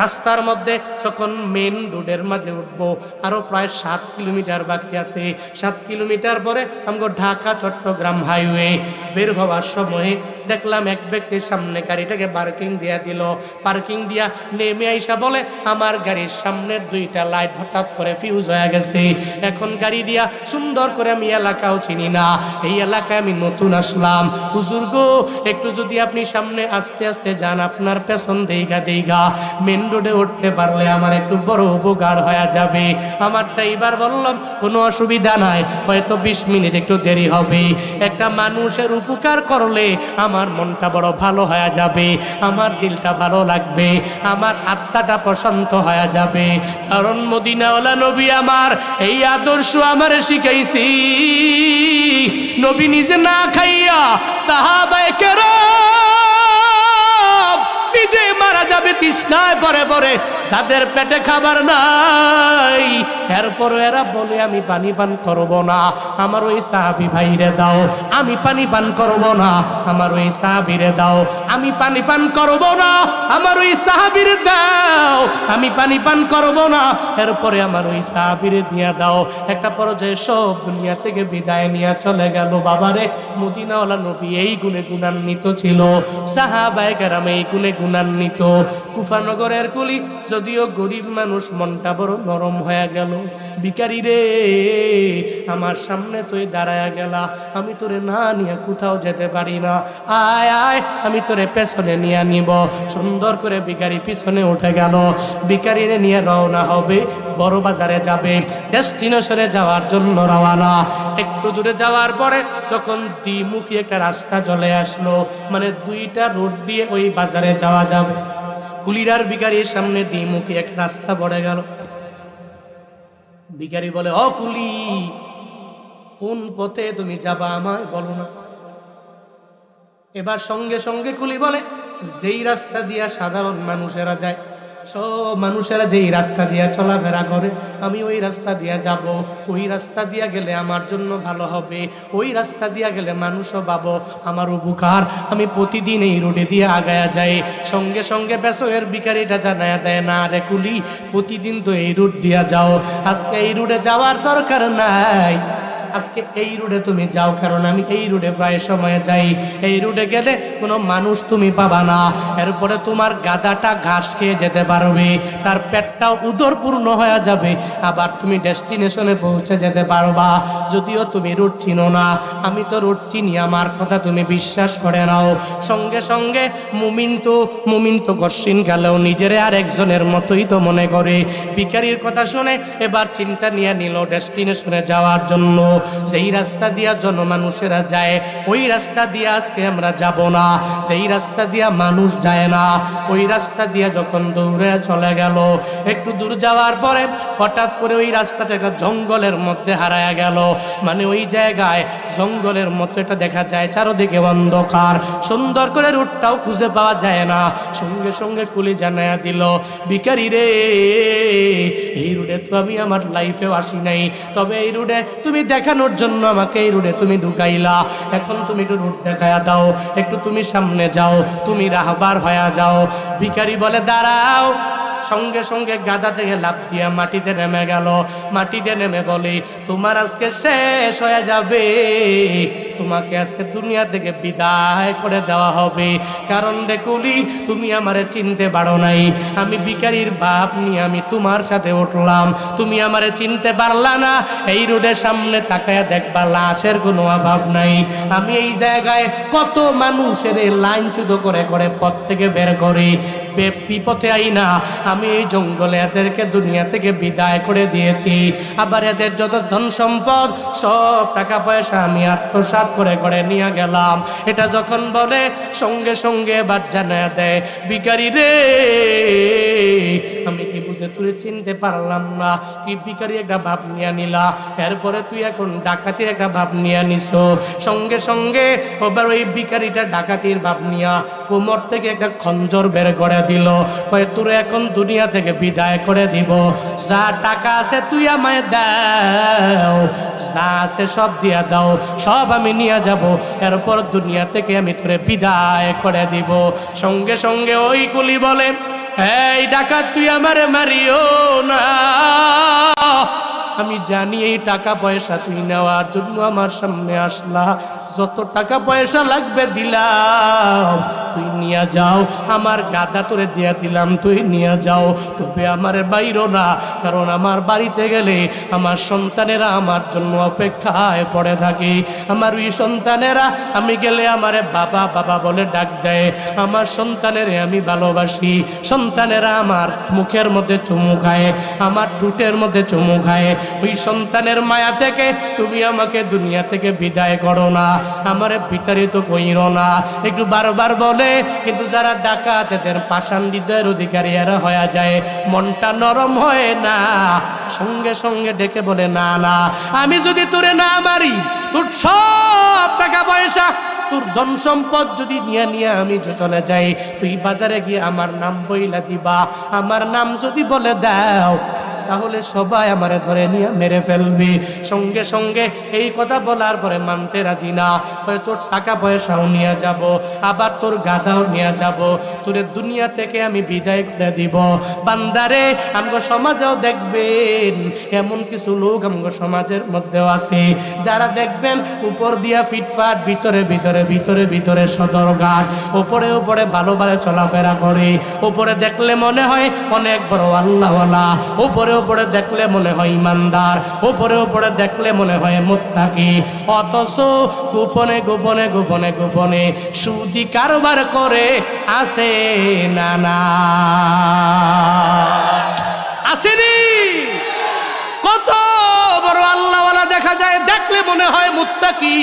রাস্তার মধ্যে যখন মেন রোডের মাঝে উঠবো, আরো প্রায় 7 কিলোমিটার বাকি আছে। 7 কিলোমিটার পরে আমগো ঢাকা চট্টগ্রাম হাইওয়ে বের হওয়ার সময়ে দেখলাম এক ব্যক্তির সামনে গাড়িটাকে পার্কিং দিয়া দিল। পার্কিং দিয়া নেমে আইসা বলে, আমার গাড়ির সামনের 2টা লাইট হঠাৎ করে ফিউজ হয়ে গেছে, এখন গাড়ি দিয়া সুন্দর করে, আমি এলাকাও চিনি না, এই এলাকায় আমি নতুন আসলাম, হুজুর গো একটু যদি আপনি সামনে আস্তে আস্তে যান, আপনার পেছন দেইগা দেইগা মেন রোডে উঠতে পারলে আমার একটু বড় উপকার হয়ে যাবে। আমার ড্রাইভার বললাম, কোনো অসুবিধা নাই, হয়তো 20 মিনিট একটু দেরি হবে, একটা মানুষের উপকার করলে আমার মনটা বড় ভালো হয়ে যাবে, আমার দিলটা ভালো লাগবে, আমার আত্মাটা প্রশান্ত হয়ে যাবে, কারণ মদিনাওয়ালা নবী আমার এই আদর্শ আমার শিখাইছি। নবী নিজে না খাইয়া সাহাবায়ে কেরাম নিজে মারা যাবে তৃষ্ণায় পরে পরে, যাদের পেটে খাবার নাই, এরপরে এরা বলে আমি পানি পান করব না, আমার ওই সাহাবী ভাইরে দাও, আমি পানি পান করব না, আমার ওই সাহাবীরে দাও, আমি পানি পান করব না, আমার ওই সাহাবীরে দাও, আমি পানি পান করব না, এরপরে আমার ওই সাহাবীরে দিয়া দাও। একটা পর্যায়ে সব দুনিয়া থেকে বিদায় নিয়ে চলে গেল। বাবারে, মদিনাওয়ালা নবী এই গুণে গুণান্বিত ছিল, সাহাবায়ে কেরাম এই গুণে গুণান্বিত। কুফানগরের কুলি যদিও গরিব মানুষ, মনটা বড় নরম হয়ে গেল। ভিখারি রে, আমার সামনে তুই দাঁড়ায়া গেলা, আমি তোরে না নিয়ে কোথাও যেতে পারি না, আয় আয় আমি তোরে পেছনে নিয়ে নিব। সুন্দর করে ভিখারি পিছনে উঠে গেল। ভিখারিরে নিয়ে রওনা হবে, বড় বাজারে যাবে, ডেস্টিনেশনে যাওয়ার জন্য রওনা। একটু দূরে যাওয়ার পরে তখন দ্বিমুখী একটা রাস্তা চলে আসলো, মানে 2টা রোড দিয়ে ওই বাজারে যাওয়া যাবে। কুলিরার ভিখারির সামনে দ্বিমুখী একটা রাস্তা পড়ে গেল। ভিখারি বলে, ও কুলি, কোন পথে তুমি যাবা আমায় বলো না। এবার সঙ্গে সঙ্গে কুলি বলে, যেই রাস্তা দিয়া সাধারণ মানুষেরা যায়, সব মানুষেরা যেই রাস্তা দিয়ে চলাফেরা করে আমি ওই রাস্তা দিয়ে যাব, ওই রাস্তা দিয়ে গেলে আমার জন্য ভালো হবে, ওই রাস্তা দিয়ে গেলে মানুষও পাবো আমার উপকার। আমি প্রতিদিন এই রোডে দিয়ে আগায়া যাই। সঙ্গে সঙ্গে পেছনের ভিখারিটা জানায়া দেয়, না রে কুলি, প্রতিদিন তো এই রুট দিয়া যাও, আজকে এই রুটে যাওয়ার দরকার নাই, আজকে এই রোডে তুমি যাও, কারণ আমি এই রোডে প্রায় সময় যাই। এই রোডে গেলে কোনো মানুষ তুমি পাবা না, এরপরে তোমার গাধাটা ঘাস খেয়ে যেতে পারবে, তার পেটটাও উদরপূর্ণ হয়ে যাবে, আবার তুমি ডেস্টিনেশনে পৌঁছে যেতে পারবা। যদিও তুমি রুট চিনো না, আমি তো রুট চিনি, আমার কথা তুমি বিশ্বাস করে নাও। সঙ্গে সঙ্গে মুমিন তো গশ্বিন গেলেও নিজেরে আর একজনের মতোই তো মনে করে। ভিখারির কথা শুনে এবার চিন্তা নিয়ে নিল ডেস্টিনেশনে যাওয়ার জন্য। যেই রাস্তা দিয়া জনমানুষেরা যায় ওই রাস্তা দিয়ে আজকে আমরা যাব না, যেই রাস্তা দিয়া মানুষ যায় না ওই রাস্তা দিয়া যখন দৌড়ে চলে গেল, একটু দূর যাওয়ার পরে হঠাৎ করে ওই রাস্তাটা একটা জঙ্গলের মধ্যে হারায়া গেল। মানে ওই জায়গায় জঙ্গলের মতো এটা দেখা যায়, চারদিকে অন্ধকার, সুন্দর করে রুটটাও খুঁজে পাওয়া যায় না। সঙ্গে সঙ্গে কুলি জানায়া দিল, ভিখারি রে, এই রুটে তো আমি আমার লাইফেও আসি নাই, তবে এই রুটে তুমি দেখানোর জন্য আমাকে এই রুটে তুমি ঢুকাইলা, এখন তুমি একটু রুট দেখায়া দাও, একটু তুমি সামনে যাও, তুমি রাহবার হয়ে যাও। ভিখারি বলে দাঁড়াও। সঙ্গে সঙ্গে গাদা থেকে লাফ দিয়া মাটিতে নেমে গেল। মাটিতে নেমে বলে, তোমার আজকে শেষ হয়ে যাবে, তোমাকে আজকে দুনিয়া থেকে বিদায় করে দেওয়া হবে। কারণ রে কুলি, তুমি আমারে চিনতে পারো নাই, আমি ভিখারির বাপ নিয়ে আমি তোমার সাথে উঠলাম, তুমি আমারে চিনতে পারলা না। এই রোডের সামনে তাকায়া দেখবা লাশের কোনো অভাব নাই। আমি এই জায়গায় কত মানুষের লাইন চুদো করে করে পথ থেকে বের করি, বিপথে আই না, আমি এই জঙ্গলে এদেরকে দুনিয়া থেকে বিদায় করে দিয়েছি। আবার এদের যত ধন সম্পদ সব টাকা পয়সা আমি আত্মসাৎ করে করে নিয়ে গেলাম। এটা যখন বলে সঙ্গে সঙ্গে এবার জানায়া দেয়, ভিখারি রে, আমি কি বুঝে তুই চিনতে পারলাম না, তুই ভিখারি একটা ভাব নিয়ে নিলা, এরপরে তুই এখন ডাকাতির একটা ভাব নিয়ে নিস। সঙ্গে সঙ্গে এবার ওই ভিখারিটা ডাকাতির ভাব নিয়া কোমর থেকে একটা খঞ্জর বের করে দিল, কয়ে তোর এখন দুনিয়া থেকে বিদায় করে দিব, যা টাকা আছে তুই আমায় দাও, যা আছে সব দিয়া দাও, সব আমি নিয়ে যাব, এরপর দুনিয়া থেকে আমি তোরে বিদায় করে দিব। সঙ্গে সঙ্গে ওই কুলি বলে, এই ডাকাত, তুই আমারে মারিও না, আমি জানি এই টাকা পয়সা তুই নেওয়ার জন্য আমার সামনে আসলা, যত টাকা পয়সা লাগবে দিলাম, তুই নিয়ে যাও, আমার গাদা তোরে দিয়া দিলাম, তুই নিয়ে যাও, তবে আমার বাইরো না, কারণ আমার বাড়িতে গেলে আমার সন্তানেরা আমার জন্য অপেক্ষায় পড়ে থাকে। আমার ওই সন্তানেরা আমি গেলে আমারে বাবা বাবা বলে ডাক দেয়, আমার সন্তানেরে আমি ভালোবাসি, সন্তানেরা আমার মুখের মধ্যে চুমু খায়, আমার ঠোঁটের মধ্যে চুমু খায়। ওই সন্তানের মায়া থেকে তুমি আমাকে দুনিয়া থেকে বিদায় করো না, আমারে বিতাড়িত কইরো না, একটু বারবার বলে। কিন্তু যারা ডাকাত এদের পাষাণ হৃদয়ের অধিকারী এরা হয়ে যায়, মনটা নরম হয় না, সঙ্গে সঙ্গে ডেকে বলে, না না, আমি যদি তোরে না মারি, তোর সব টাকা পয়সা, তোর ধন সম্পদ যদি নিয়ে নিয়ে আমি চলে যাই, তুই বাজারে গিয়ে আমার নাম বইলা দিবা, আমার নাম যদি বলে দাও তাহলে সবাই আমারে ধরে নিয়ে মেরে ফেলবে। সঙ্গে সঙ্গে এই কথা বলার পরে মানতে রাজি না, তোর টাকা পয়সাও নিয়ে যাব, আবার তোর গাধাও নিয়ে যাব, তোর দুনিয়া থেকে আমি বিদায় করে দিব। বান্দারে, আমগো সমাজেও দেখবেন এমন কিছু লোক আমগো সমাজের মধ্যেও আছে, যারা দেখবেন উপর দিয়া ফিটফাট, ভিতরে ভিতরে ভিতরে ভিতরে সদরঘাট, উপরে উপরে ভালো ভালো চলাফেরা করে, উপরে দেখলে মনে হয় অনেক বড় আল্লাহওয়ালা, উপরে উপরে দেখলে মনে হয় ইমানদার, উপরে উপরে দেখলে মনে হয় মুত্তাকি, অথচ গোপনে গোপনে গোপনে গোপনে সুদি কারবার করে আছে না না আসেনি। কত বড় আল্লাহওয়ালা দেখা যায়, দেখলে মনে হয় মুত্তাকি,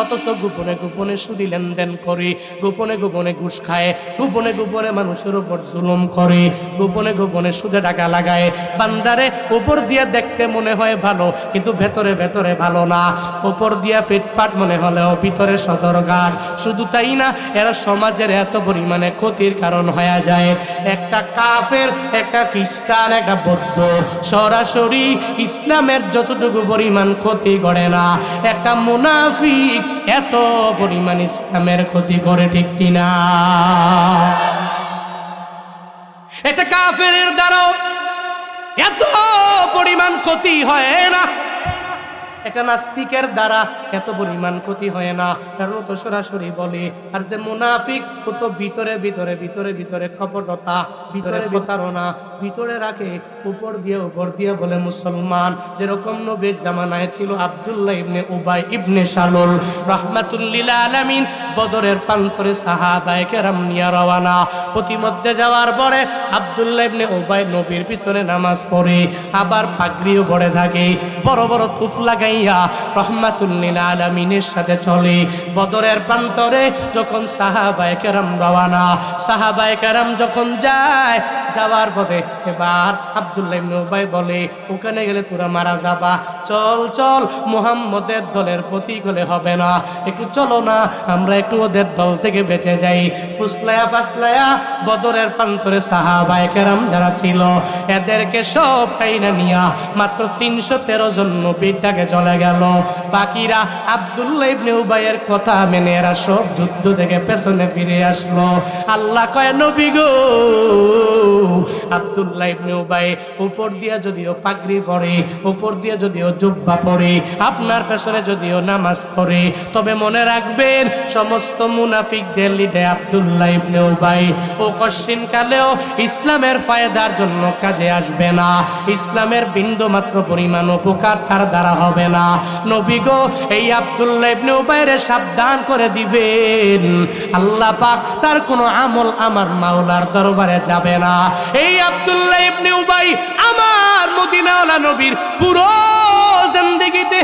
অথচ গোপনে গোপনে সুদি লেনদেন করে, গোপনে গোপনে ঘুষ খায়, গোপনে গোপনে মানুষের উপর জুলুম করে, গোপনে গোপনে সুদে টাকা লাগায়। বান্দারে উপর দিয়ে দেখতে মনে হয় ভালো, কিন্তু ভেতরে ভেতরে ভালো না। উপর দিয়া ফিটফাট মনে হলেও ভিতরে সদরঘাট। শুধু তাই না, এরা সমাজের এত পরিমাণে ক্ষতির কারণ হয়ে যায়। একটা কাফের, একটা খ্রিস্টান, একটা বৌদ্ধ সরাসরি ইসলামের যতটুকু পরিমাণ ক্ষতি করে না, একটা মুনাফিক এত পরিমাণ ইসলামের ক্ষতি করে, ঠিক কিনা? একটা কাফেরের দ্বারাও এত পরিমাণ ক্ষতি হয় না, একটা নাস্তিকের দ্বারা এত পরিমাণ ক্ষতি হয় না, কারণ তো সরাসরি বলে। আর যে মুনাফিক, ও তো ভিতরে ভিতরে ভিতরে ভিতরে কপটতা, ভিতরে প্রতারণা ভিতরে রাখে, উপর দিয়ে বলে মুসলমান। যেরকম নবীর জামানায় ছিল আব্দুল্লাহ ইবনে উবাই ইবনে সালুল রাহমাতুল্লিল আলামিন, বদরের প্রান্তরে সাহাবায়ে কেরাম নিয়ে রওয়ানা। প্রতিমধ্যে যাওয়ার পরে আব্দুল্লাহ ইবনে উবাই নবীর পিছনে নামাজ পড়ে, আবার পাগড়িও পড়ে থাকে, বড় বড় তুফ লাগাইয়া রহমাতুল্লিল আলামিনের সাথে চলে। বদরের প্রান্তরে যখন সাহাবায়ে কেরাম রওয়ানা, সাহাবায়ে কেরাম যখন যায়, যাওয়ার পথে এবার আব্দুল্লাহ ইবনে উবাই বলে, ওখানে গেলে তোরা মারা যাবা, চল চল, মুহাম্মদের দলের প্রতীক হলে হবে না, একটু চলো না, আমরা একটু ওদের দল থেকে বেঁচে যাই। ফুসলায়া ফাসলায়া বদরের প্রান্তরে সাহাবায়ে কেরাম যারা ছিল, এদেরকে সব কাইনা নিয়া মাত্র 313 জন নবীর ডাকে চলে গেল। বাকিরা আব্দুল্লাহ ইবনে উবাইয়ের কথা মেনে এরা সব যুদ্ধ থেকে পেছনে ফিরে আসলো। আল্লাহ কয়, নবী গো, আব্দুল্লাহ ইবনে উবাই উপর দিয়া যদিও পাগড়ি পরে, উপর দিয়ে যদিও জুব্বা পরে, আপনার পেছনে যদিও নামাজ পড়ে, তবে মনে রাখবেন সমস্ত মুনাফিকদের লিডে আব্দুল্লাহ ইবনে উবাই ও কশিন কালেও ইসলামের ফায়দার জন্য কাজে আসবে না, ইসলামের বিন্দু মাত্র পরিমাণ উপকার তার দ্বারা হবে না। নবী গো, এই আব্দুল্লাহ ইবনে উবাইরে সাবধান করে দিবেন, আল্লাহ পাক তার কোনো আমল আমার মাওলার দরবারে যাবে না। এই আব্দুল্লাহ ইবনে উবাই আমার মদিনাওয়ালা নবীর পুরো জিন্দেগিতে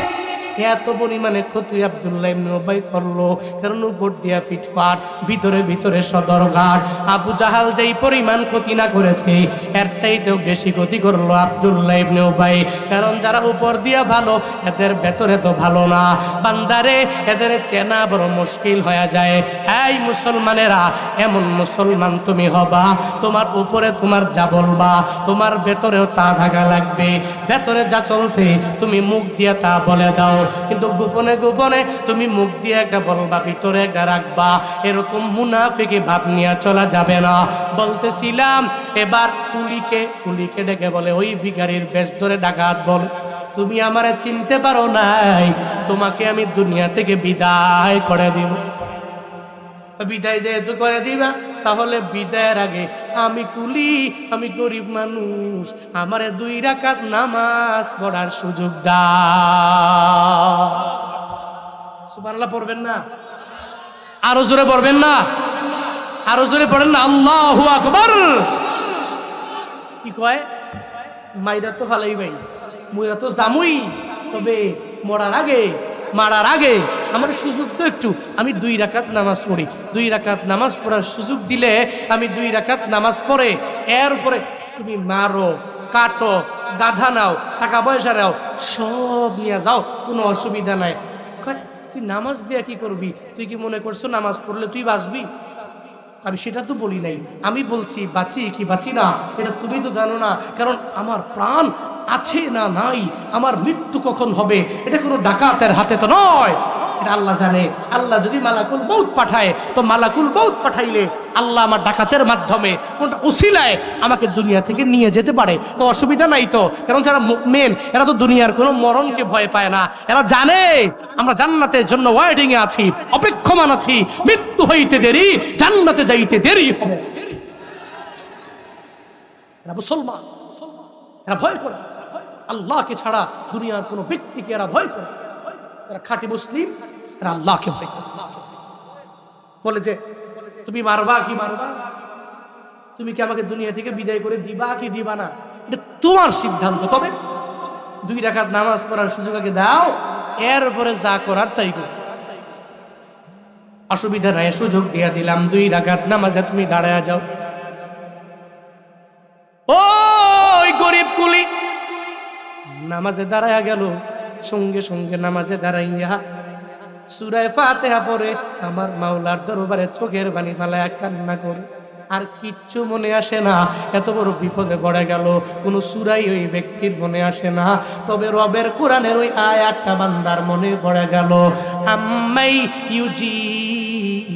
এত পরিমাণে ক্ষতি আব্দুল্লাহ ইবনে উবাই করলো, কারণ উপর দিয়া ফিটফাট, ভিতরে ভিতরে সদরঘাট। আবু জাহাল যেই পরিমাণ ক্ষতি না করেছে, এর চাইতেও বেশি ক্ষতি করলো আব্দুল্লাহ ইবনে উবাই। কারণ যারা উপর দিয়া ভালো, এদের ভেতরে তো ভালো না। বান্দারে এদের চেনা বড় মুশকিল হয়ে যায়। এই মুসলমানেরা, এমন মুসলমান তুমি হবা, তোমার উপরে তোমার যা বলবা, তোমার ভেতরেও তা থাকা লাগবে। ভেতরে যা চলছে তুমি মুখ দিয়ে তা বলে দাও, কিন্তু গোপনে গোপনে তুমি মুখ দিয়ে একটা বলবা, ভিতরে একটা রাখবা। এরকম মুনাফিকি ভাব নিয়ে চলা যাবে না। বলতেছিলাম, এবার কুলিকে ডেকে বলে, ওই ভিখারির বেশ ধরে ডাকাত বল, তুমি আমারে চিনতে পারো নাই, তোমাকে আমি দুনিয়া থেকে বিদায় করে দিব। বিদায় যেহেতু করে দিবা, তাহলে বিদায়ের আগে আমি কুলি, আমি গরিব মানুষ, আমারে 2 রাকাত নামাজ পড়ার সুযোগ দাও। সুবহানাল্লাহ পড়বেন না? আরো জোরে পড়বেন না? আরো জোরে পড়েন না, আল্লাহু আকবার। কি কয়? মাইরা তো ফালাই ভাই, মুইরা তো জামুই, তবে মারার আগে আমার সুযোগ তো একটু, আমি 2 রাকাত নামাজ পড়ি। 2 রাকাত নামাজ পড়ার সুযোগ দিলে আমি 2 রাকাত নামাজ পড়ে এরপরে তুমি মারো, কাটো, গাধা নাও, টাকা পয়সা নাও, সব নিয়ে যাও, কোনো অসুবিধা নাই। তুই নামাজ দিয়া কি করবি? তুই কি মনে করছো নামাজ পড়লে তুই বাঁচবি? আমি সেটা তো বলি নাই, আমি বলছি বাঁচি কি বাঁচি না এটা তুমি তো জানো না, কারণ আমার প্রাণ আছে না নাই, আমার মৃত্যু কখন হবে এটা কোনো ডাকাতের হাতে তো নয়, এটা আল্লাহ জানে। আল্লাহ যদি মালাকুল মউত পাঠায়, তো মালাকুল মউত পাঠাইলে আল্লাহ আমার ডাকাতের মাধ্যমে কোনটা উসিলায় আমাকে দুনিয়া থেকে নিয়ে যেতে পারে, তো অসুবিধা নাই তো। কারণ যারা মুমিন, এরা তো দুনিয়ার কোনো মরণকে ভয় পায় না, এরা জানে আমরা জান্নাতের জন্য ওয়েটিং এ আছি, অপেক্ষমান আছি, মৃত্যু হইতে দেরি, জান্নাতে যাইতে দেরি হবে। এরা মুসলমান, এরা ভয় করে আল্লাহকে ছাড়া, দুনিয়ার কোনো ব্যক্তিকে এরা ভয় করে। এরা খাঁটি মুসলিম, এরা আল্লাহকে ভয় করে। বলে যে তুমি মারবা কি মারবা, তুমি কি আমাকে দুনিয়া থেকে বিদায় করে দিবা কি দিবা না, এটা তোমার সিদ্ধান্ত। তবে 2 রাকাত নামাজ পড়ার সুযোগ আগে দাও, এরপরে যা করার তাই করো। অসুবিধা নাই, সুযোগ দিয়া দিলাম 2 রাকাত নামাজে তুমি দাঁড়ায়া যাও। ওই গরিব কুলি নামাজে দাঁড়ায়া গেল, সঙ্গে সঙ্গে নামাজে দাঁড়াইয়া সূরা ফাতিহা পড়ে আমার মাওলার দরবারে চোখের পানি ফেলায়া কান্না করে। আর কিচ্ছু মনে আসে না, এত বড় বিপদে পড়ে গেল, কোন সূরাই ওই ব্যক্তির মনে আসে না। তবে রবের কোরআনের ওই আয়াতটা বান্দার মনে পড়ে গেল, আম্মাই ইউজিবুল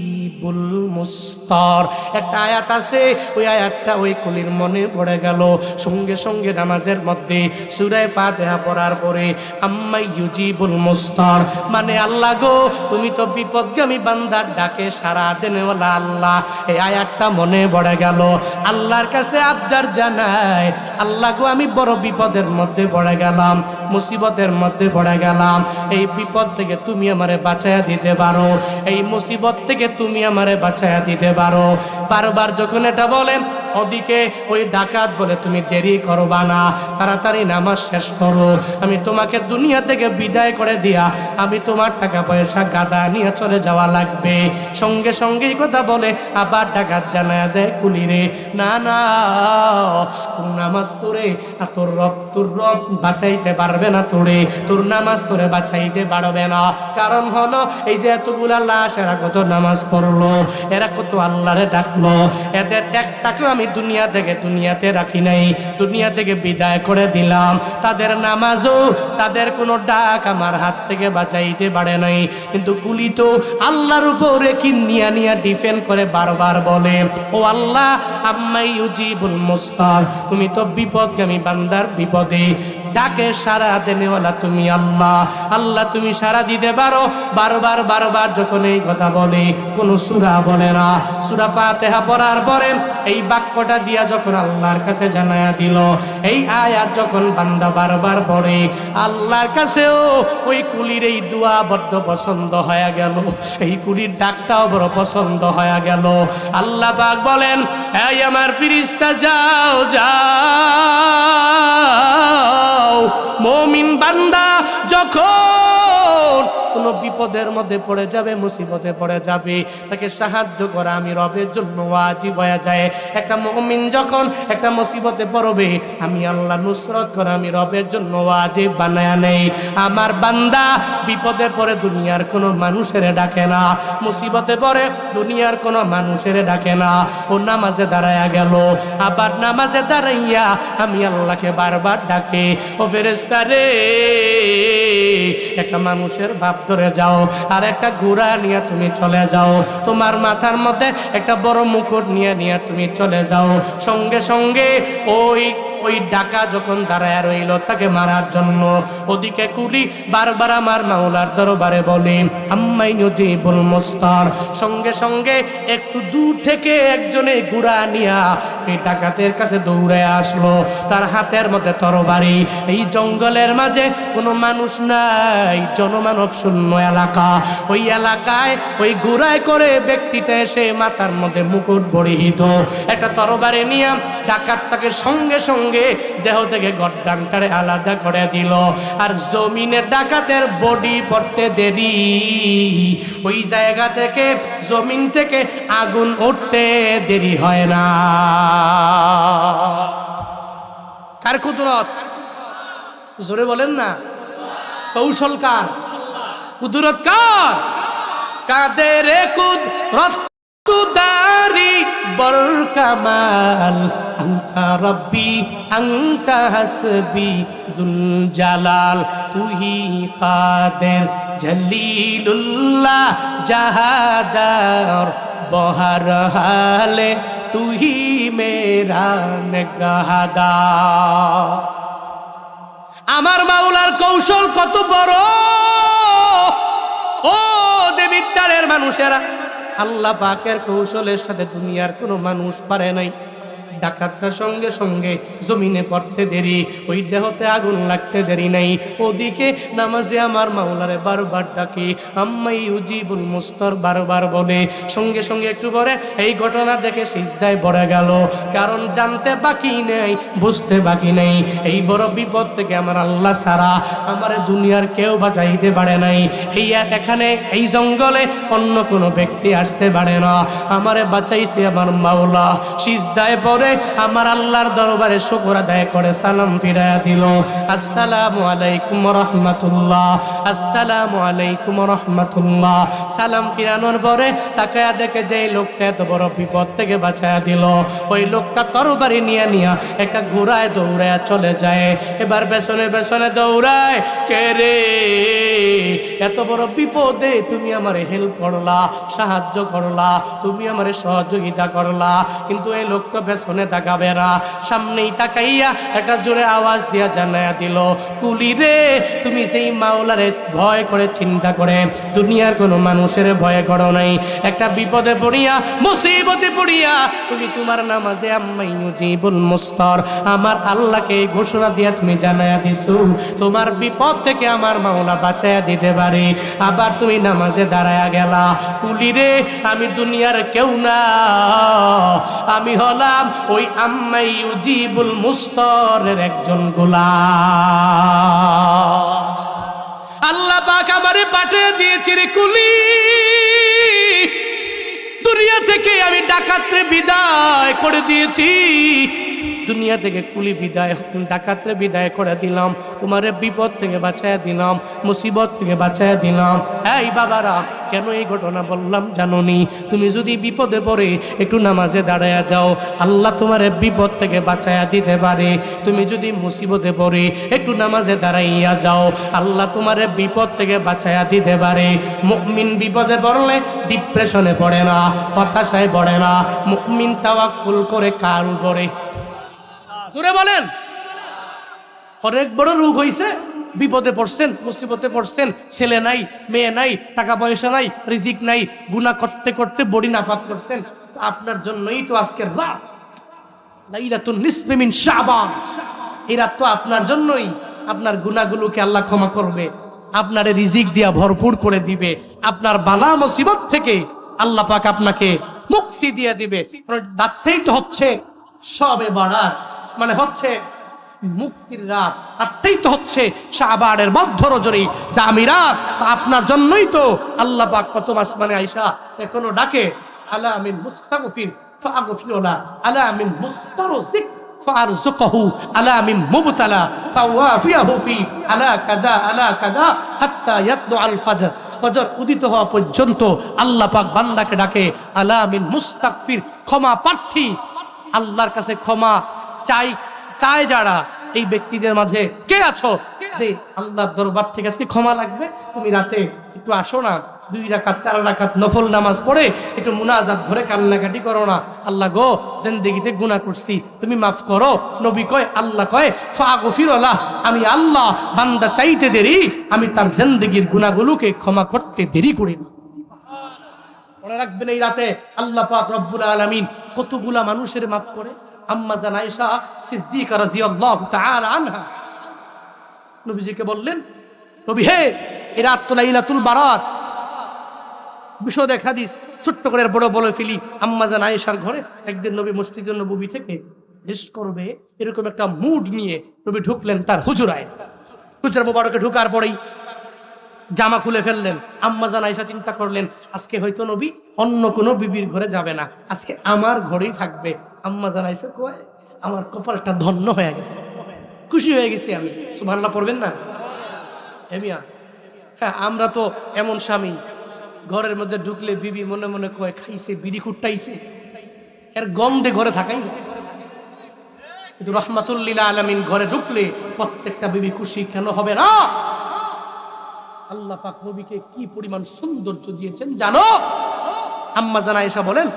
মুস্তার, একটা আয়াত আছে, ওই আয়াতটা ওই কুলির মনে পড়ে গেল। সঙ্গে সঙ্গে নামাজের মধ্যে সূরা ফাতিহা পড়ার পরে আম্মাই ইউজিবুল মুস্তার, মানে আল্লাহ গো, তুমি তো বিপদগামী বান্দার ডাকে সাড়া দেনেওয়ালা আল্লাহ। এই আয়াতটা মনে পড়ে গেল, আল্লাহর কাছে আবদার জানায়, আল্লাহ গো আমি বড় বিপদের মধ্যে পড়ে গেলাম, মুসিবতের মধ্যে পড়ে গেলাম, এই বিপদ থেকে তুমি আমারে বাঁচায়া দিতে পারো, এই মুসিবত থেকে তুমি আমারে বাঁচায়া দিতে পারো। বারবার যখন এটা বলেন, ওদিকে ওই ডাকাত বলে তুমি দেরি করবা না, তাড়াতাড়ি নামাজ শেষ করো, আমি তোমাকে দুনিয়া থেকে বিদায় করে দিয়া আমি তোমার টাকা পয়সা গাদা নিয়ে চলে যাওয়া লাগবে। সঙ্গে সঙ্গে কথা বলে আবার ডাকাত জানায়া দেয় কুলিরে, না না, তোর নামাজ তোরে আর তোর রব বাঁচাইতে পারবে না, তোর নামাজ তোরে বাঁচাইতে পারবে না। কারণ হলো এই যে এতগুলা লাশ, এরা কত নামাজ পড়লো, এরা কত আল্লাহরে ডাকলো, এদের একটাকেও আমি দুনিয়াতে রাখি নাই, দুনিয়া থেকে বিদায় করে দিলাম। তাদের নামাজও, তাদের কোনো ডাক আমার হাত থেকে বাঁচাইতে পারে নাই। কিন্তু কুলি তো আল্লাহর উপরে নিয়া ডিফেন্ড করে বারবার বলে, ও আল্লাহ, আম্মাই ইউজিবুল মুস্তার, তুমি তো বিপদগামী বান্দার বিপদে ডাকে সারা দেনেওয়ালা তুমি আল্লাহ, আল্লাহ তুমি সারা দিতে পারো। বারবার যখন এই কথা বলে, কোন সূরা বলে না। সূরা ফাতিহা পড়ার পরে এই বাক্যটা দিয়া যখন আল্লাহর কাছে জানায়া দিল, এই আয়াত যখন বান্দা বারবার পড়ে, আল্লাহর কাছেও ওই কুলির এই দোয়া বড্ড পছন্দ হয়ে গেল, এই কুলির ডাকটাও বড় পছন্দ হয়ে গেল। আল্লাহ পাক বলেন, এই আমার ফেরেশতা যাও মুমিন বান্দা যখন কোন বিপদের মধ্যে পড়ে যাবে, মুসিবতে পড়ে যাবে, তাকে সাহায্য করা আমি রবের জন্য ওয়াজিব হয়ে যায়। একটা মুমিন যখন একটা মুসিবতে পড়বে, আমি আল্লাহ নুসরত করা আমি রবের জন্য ওয়াজিব বানায়া নেই। আমার বান্দা বিপদে পড়ে দুনিয়ার কোনো মানুষের ডাকে না, মুসিবতে পড়ে দুনিয়ার কোনো মানুষের ডাকে না, ও নামাজে দাঁড়ায়া গেল, আবার নামাজে দাঁড়াইয়া আমি আল্লাহকে বারবার ডাকে, ও ফেরেশতা রে, একটা মানুষের ভাব ধরে যাও, আর একটা ঘোড়া নিয়ে তুমি চলে যাও, তোমার মাথার মধ্যে একটা বড় মুকুট নিয়ে তুমি চলে যাও। সঙ্গে সঙ্গে ওই ডাকা যখন দাঁড়ায় রইল তাকে মারার জন্য, ওদিকে কুলি বারবার আমার মাওলার দরবারে বলে, আম্মাই ইউজিবুল মুস্তার। সঙ্গে সঙ্গে একটু দূর থেকে একজনে ঘোড়া নিয়া এই ডাকাতের কাছে দৌড়ে আসলো, তার হাতের মধ্যে তরবারি। এই জঙ্গলের মাঝে কোনো মানুষ নাই, জনমানব শূন্য এলাকা, ওই এলাকায় ওই ঘোড়ায় করে ব্যক্তিটা এসে মাথার মধ্যে মুকুট পরিহিত একটা তরবারি নিয়ে ডাকাতটাকে সঙ্গে সঙ্গে দেহ থেকে গর্দানটারে আলাদা করে দিল। আর জমিনের ডাকাতের বডি পড়তে দেরি, ওই জায়গা থেকে জমিন থেকে আগুন উঠতে দেরি হয় না। কার কুদরত? জোরে বলেন না, কৌশল কার? কুদরত কার? কাদের কুদরত তুদারি বরকামাল, আন্তা রব্বি আন্তা হাসবি যুল জালাল, তুহি কাদের জলিলুল্লাহ জাহাদার, বহর হালে তুহি মেরা নেগাহাদার। আমার মাওলার কৌশল কত বড়! ও দেবিদ্বারের মানুষেরা, আল্লাহ পাকের কৌশলের সাথে দুনিয়ার কোনো মানুষ পারে নাই। ডাকাতরা সঙ্গে সঙ্গে জমিনে পড়তে দেরি, ওই দেহতে আগুন লাগতে দেরি নাই। ওদিকে নামাজে আমার মাওলারে বারবার ডাকি, আম্মাই ইউজিবুল মুস্তার বারবার বলে। সঙ্গে সঙ্গে একটু পরে এই ঘটনা দেখে সিজদায় পড়ে গেল, কারণ জানতে বাকি নেই, বুঝতে বাকি নেই, এই বড় বিপদ থেকে আমার আল্লাহ ছাড়া আমার দুনিয়ার কেউ বাঁচাইতে পারে নাই। এই এখানে এই জঙ্গলে অন্য কোনো ব্যক্তি আসতে পারে না, আমারে বাঁচাইছে আমার মাওলা। সিজদায় পড়ে আমার আল্লাহর দরবারে শুকর আদায় করে সালাম ফিরায়া দিল, আসসালামু আলাইকুম রাহমাতুল্লাহ, আসসালামু আলাইকুম রাহমাতুল্লাহ। সালাম ফিরানোর পরে তাকায়া দেখে যে লোকটা এত বড় বিপদ থেকে বাঁচায়া দিল, ওই লোকটা তরবারি নিয়ে নিয়া একটা ঘোড়ায় দৌড়ায় চলে যায়। এবার পেছনে পেছনে দৌড়ায়, কে রে, এত বড় বিপদে তুমি আমারে হেল্প করলা, সাহায্য করলা, তুমি আমারে সহযোগিতা করলা, কিন্তু এই লোক তো পেছনে তাকাবে না, সামনেই তাকাইয়া একটা জোরে আওয়াজ দিয়া জানায়া দিল, কুলি রে, তুমি সেই মাওলারে ভয় করে চিন্তা করে দুনিয়ার কোনো মানুষের ভয় করো নাই, একটা বিপদে পড়িয়া মুসিবতে পড়িয়া তুমি তোমার নামাজে আম্মাই ইউজিবুল মুস্তার আমার আল্লাহকে ঘোষণা দিয়া তুমি জানায়া দিছো তোমার বিপদ থেকে আমার মাওলা বাঁচায়া দিতে পারে। আবার তুমি নামাজে দাঁড়ায়া গেলা, কুলি রে, আমি দুনিয়ার কেউ না, আমি হলাম ওই আম্মাই ইউজিবুল মুস্তারের একজন গোলাম। আল্লাহ পাক আমারে পাঠিয়ে দিয়েছে রে কুলি, দুনিয়া থেকে আমি ডাকাতরে বিদায় করে দিয়েছি, দুনিয়া থেকে কুলি বিদায়, ডাকাতরে বিদায় করে দিলাম, তোমার বিপদ থেকে বাঁচায়া দিলাম, মুসিবত থেকে বাঁচায়া দিলাম। এই বাবারা, কেন এই ঘটনা বললাম জানোনি? তুমি যদি বিপদে পড়ে একটু নামাজে দাঁড়ায়া যাও, আল্লাহ তোমার বিপদ থেকে বাঁচায়া দিতে পারে। তুমি যদি মুসিবতে পড়ে একটু নামাজে দাঁড়াইয়া যাও, আল্লাহ তোমার বিপদ থেকে বাঁচায়া দিতে পারে। মুমিন বিপদে পড়লে ডিপ্রেশনে পড়ে না, হতাশায় পড়ে না, মুমিন তাওয়াক্কুল করে কার উপরে? জোরে বলেন। অনেক বড় রোগ হইছে, বিপদে পড়ছেন, মুসিবতে পড়ছেন, ছেলে নাই, মেয়ে নাই, টাকা পয়সা নাই, রিজিক নাই, গুনাহ করতে করতে বডি নাপাক করছেন, আপনার জন্যই তো আজকের রাত লাইলাতুন নিসফি মিন শাবান। এই রাত তো আপনার জন্যই, আপনার গুনাহগুলোকে আল্লাহ ক্ষমা করবে, আপনারে রিজিক দিয়া ভরপুর করে দিবে, আপনার বালা মুসিবত থেকে আল্লাহ পাক আপনাকে মুক্তি দিয়ে দিবে। রাতটাই তো হচ্ছে শবে বারাত, মানে হচ্ছে মুক্তির রাত, রাতটাই তো হচ্ছে শাবানের মধ্য রজনী দামি রাত। আপনার জন্যই তো আল্লাহ পাক প্রথম আসমানে আইসা এখনো ডাকে, আলা মিন মুস্তাগফির ফাগফিরুলা, আলা মিন মুস্তারজিক ফারজুকহু, আলা মিন মুবতালা ফাওয়াফিয়াহু ফি, আলা কাযা আলা কাযা হাত্তা ইয়াতলু আল ফজর। ফজর উদিত হওয়া পর্যন্ত আল্লাহ পাক বান্দাকে ডাকে, আলা মিন মুস্তাগফির, ক্ষমা প্রার্থী, আল্লাহর কাছে ক্ষমা চাই চায় যারা, এই ব্যক্তিদের মাঝে কে আছো যে আল্লাহর দরবার থেকে আজকে ক্ষমা লাগবে? তুমি রাতে একটু আসো না, 2 রাকাত 4 রাকাত নফল নামাজ পড়ে একটু মুনাজাত ধরে কান্নাকাটি করো না, আল্লাহ গো, জিন্দেগিতে গুনাহ করছি, তুমি মাফ করো। নবী কয়, আল্লাহ কয় ফাগফিরুল্লাহ, আমি আল্লাহ বান্দা চাইতে দেরি, আমি তার জিন্দেগির গুনাহগুলোকে ক্ষমা করতে দেরি করি না। মনে রাখবেন, এই রাতে আল্লাহ পাক রব্বুল আলামিন কতগুলা মানুষের মাফ করে। আম্মা জান আয়েশা সিদ্দিকা রাদিয়াল্লাহু তাআলা আনহা নবীজিকে বললেন, নবী হে, এই রাত তো লাইলাতুল বারাত, বিশদ হাদিস ছোট্ট করে বড় বলে ফেলি। আম্মা জান আয়েশার ঘরে একদিন নবী মসজিদে নববী থেকে রেস্ট করবে, এরকম একটা মুড নিয়ে নবী ঢুকলেন তার হুজরায়। হুজরা মোবারকে ঢোকার পরেই জামা খুলে ফেললেন। আম্মা জান আয়েশা চিন্তা করলেন, আজকে হয়তো নবী অন্য কোনো বিবির ঘরে যাবে না, আজকে আমার ঘরেই থাকবে। আম্মা জান আয়েশা কয়, আমার কপালটা ধন্য হয়ে গেছে, খুশি হয়ে গেছি আমি। সুবহানাল্লাহ পড়বেন না? মিয়া, হ্যাঁ, আমরা তো এমন স্বামী, ঘরের মধ্যে ঢুকলে বিবি মনে মনে কয়, খাইছে বিড়ি কুট্টাইছে, এর গন্ধে ঘরে থাকাই না। কিন্তু রাহমাতুল লিল আলামিন ঘরে ঢুকলে প্রত্যেকটা বিবি খুশি কেন হবে না? আল্লাহ পাক নবীকে কি পরিমাণ সৌন্দর্য দিয়েছেন জানো? আম্মা জান আয়েশা বলেন,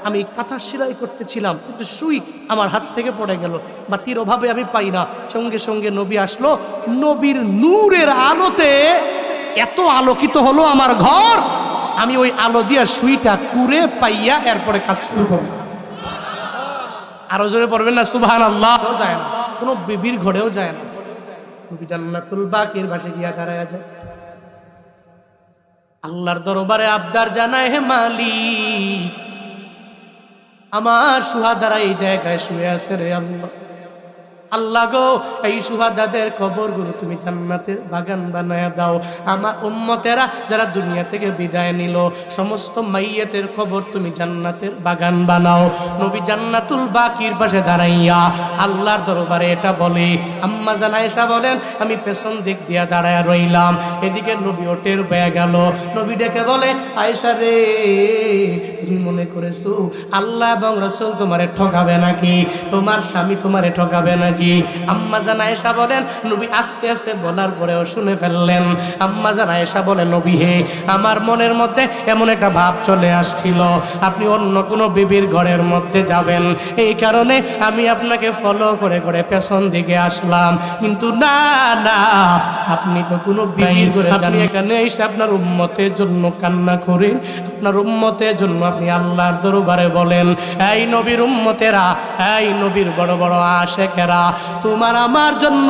আমি কাঁথা সেলাই করতেছিলাম, কিন্তু সুই আমার হাত থেকে পড়ে গেল, বাতির অভাবে আমি পাই না, সঙ্গে সঙ্গে নবী আসলো, নবীর নূরের আলোতে এত আলোকিত হলো আমার ঘর, আমি ওই আলো দিয়া সুইটা কুরে পাইয়া এরপরে কাজ শুরু করব। আরো জোরে পড়বেন না সুবহানাল্লাহ। যায় না, কোনো বিবির ঘরেও যায় না। নবী জান্নাতুল বাকির পাশে গিয়া দাঁড়ায়া যায়, আল্লাহর দরবারে আবদার জানায়, হে মালিক, আমার সুহাদারা এই জায়গায় শুয়ে আছে রে আল্লাহ। আল্লাহ গো, এই সুহাদাদের কবরগুলো তুমি জান্নাতের বাগান বানায়া দাও। আমার উম্মতেরা যারা দুনিয়া থেকে বিদায় নিল, সমস্ত মাইয়াতের কবর তুমি জান্নাতের বাগান বানাও। নবী জান্নাতুল বাকির পাশে দাঁড়াইয়া আল্লাহর দরবারে এটা বলে। আম্মা জান আয়েশা বলেন, আমি পেছন দিক দিয়া দাঁড়ায়া রইলাম, এদিকে নবী ওটের বয়ে গেল। নবী ডেকে বলে, আয়েশা রে, তুমি মনে করেছো আল্লাহ এবং রাসূল তোমারে ঠকাবে নাকি? তোমার স্বামী তোমারে ঠকাবে নাকি? আম্মা জান আয়েশা বলেন, নবী আস্তে আস্তে বলার পরেও শুনে ফেললেন। আম্মা জান আয়েশা বলে, নবী হে, আমার মনের মধ্যে এমন একটা ভাব চলে আসছিল আপনি অন্য কোনো বিবির ঘরের মধ্যে যাবেন, এই কারণে আমি আপনাকে ফলো করে করে পেছন দিকে আসলাম। কিন্তু না না, আপনি তো কোনো বিবির ঘরে যান, আপনি এখানে এসে আপনার উম্মতের জন্য কান্না করেন, আপনার উম্মতের জন্য আপনি আল্লাহর দরবারে বলেন, এই নবীর উম্মতেরা, এই নবীর বড় বড় আশেকেরা, তোমার আমার জন্য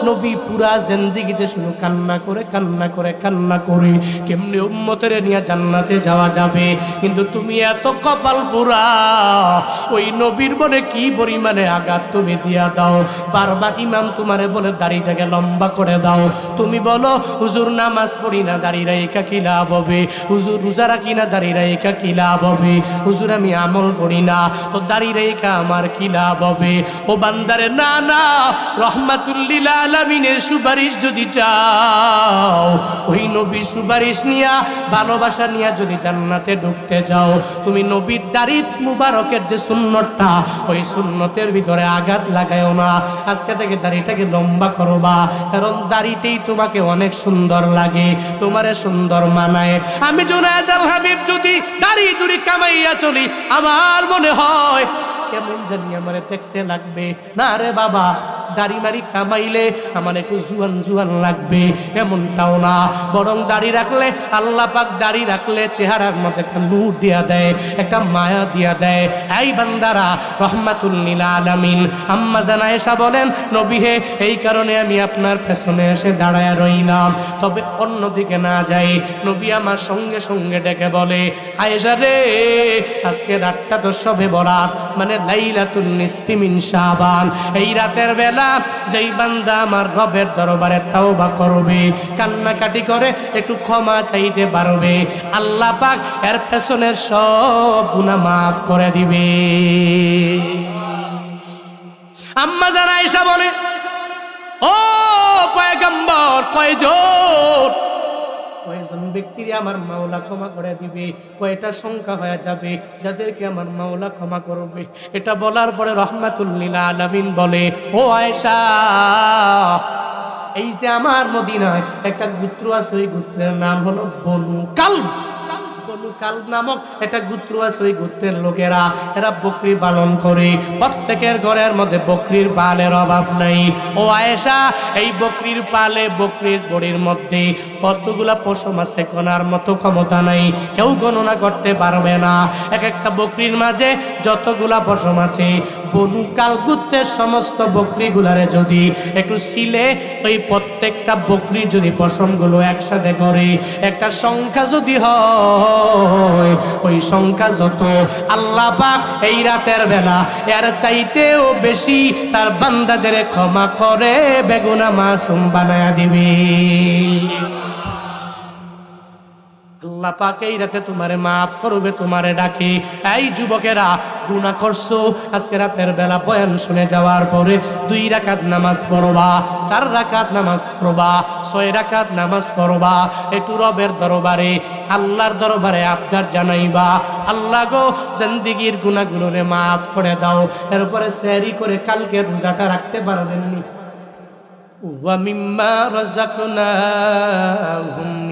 নবী পুরা জিন্দেগিতে শুধু কান্না করে কান্না করে কান্না করে কেমনে উম্মতের নিয়ে জান্নাতে যাওয়া যাবে। কিন্তু তুমি এত কপাল পুরা, ওই নবীর মনে কি পরিমাণে আঘাত তুমি দিয়া দাও। বারবার ইমাম তোমারে বলে দাড়িটাকে লম্বা করে দাও, তুমি বলো হুজুর নামাজ পড়ি না, দাড়ি রাইখা কি লাভ হবে? হুজুর রোজা রাখি না, দাড়ি রাইখা কি লাভ হবে? হুজুর আমি আমল করি না, তো দাড়ি রাইখা আমার কি লাভ হবে? ও বান্দারে, না না, রহমাতুল লিল আলামিনের সুপারিশ যদি চাও, ওই নবীর সুপারিশ নিয়া ভালোবাসা নিয়া যদি জান্নাতে ঢুকতে যাও, তুমি নবীর দাড়ি মুবারকের যে সুন্নতটা, ওই সুন্নতের ভিতরে আঘাত লাগায়ও না। আজকে থেকে দাড়িটাকে লম্বা করবা, কারণ দাড়িতেই তোমাকে অনেক সুন্দর লাগে, তোমারে সুন্দর মানায়। আমি জুনায়েদ আল হাবিব যদি দাড়ি দুড়ি কামাইয়া চলি, আমার মনে হয় কেমন জানি আমার দেখতে লাগবে। না রে বাবা, দাড়ি মারি কামাইলে আমার একটু জুয়ান জুয়ান লাগবে এমনটাও না, বরং দাড়ি রাখলে, আল্লাহ পাক দাড়ি রাখলে চেহারার মধ্যে একটা নূর দিয়া দেয়, একটা মায়া দিয়া দেয়। এই বান্দারা, রহমাতুল লিল আলামিন আম্মা জান আয়েশা বলেন, নবী হে, এই কারণে আমি আপনার পেছনে এসে দাঁড়ায় রইলাম। তবে অন্যদিকে না যাই, নবী আমার সঙ্গে সঙ্গে ডেকে বলে, আয়েশা রে, আজকে রাতটা তো শবে বরাত, মানে লাইলাতুন নিসফি মিন শাবান। এই রাতের বেলা যেই বান্দা আমার রবের দরবারে তাওবা করবে, কান্নাকাটি করে একটু ক্ষমা চাইতে পারবে, আল্লাহ পাক এর পেছনের সব গুনাহ মাফ করে দিবে। আম্মা জান আয়েশা বলে, ও পয়গম্বর, কয়জন ব্যক্তির আমার মাওলা ক্ষমা করে দিবে? কয়টা সংখ্যা হয়ে যাবে যাদেরকে আমার মাওলা ক্ষমা করবে? এটা বলার পরে রহমাতুল লিল আলামিন বলে, ও আয়েশা, এই যে আমার মদিনায় একটা গোত্র আছে, ওই গোত্রের নাম হলো বনু কালব। বনু কালব নামক একটা গোত্র আছে, ওই গোত্রের লোকেরা, এরা বকরি পালন করে, প্রত্যেকের ঘরের মধ্যে বকরির পালের অভাব নাই। ও আয়েশা, এই বকরির পালে, বকরির বড়ির মধ্যে কতগুলা পশম আছে গোনার মতো ক্ষমতা নাই, কেউ গণনা করতে পারবে না। এক একটা বকরির মাঝে যতগুলা পশম আছে, বনু কালব গোত্রের সমস্ত বকরিগুলারে যদি একটু সিলে, ওই প্রত্যেকটা বকরির যদি পশমগুলো একসাথে করে একটা সংখ্যা যদি হয়, ওই সংখ্যা যত, আল্লাহ পাক এই রাতের বেলা এর চাইতেও বেশি তার বান্দাদের ক্ষমা করে বেগুনাহ মাসুম বানায়া দিবে। আল্লাহ পাক এই রাতে তোমারে মাফ করবে, তোমারে ডাকে। এই যুবকেরা, গুনাহ করছো, আজকে রাতের বেলা বয়ান শুনে যাওয়ার পরে 2 রাকাত নামাজ পড়বা, 4 রাকাত নামাজ পড়বা, 6 রাকাত নামাজ পড়বা, একটু রবের দরবারে, আল্লাহর দরবারে আবদার জানাইবা, আল্লাহ গো, জিন্দেগীর গুনাহগুলোরে মাফ করে দাও। এরপরে সেহরি করে কালকে রোজাটা রাখতে পারবেননি। ওয়া মিম্মা রাযাকনাহুম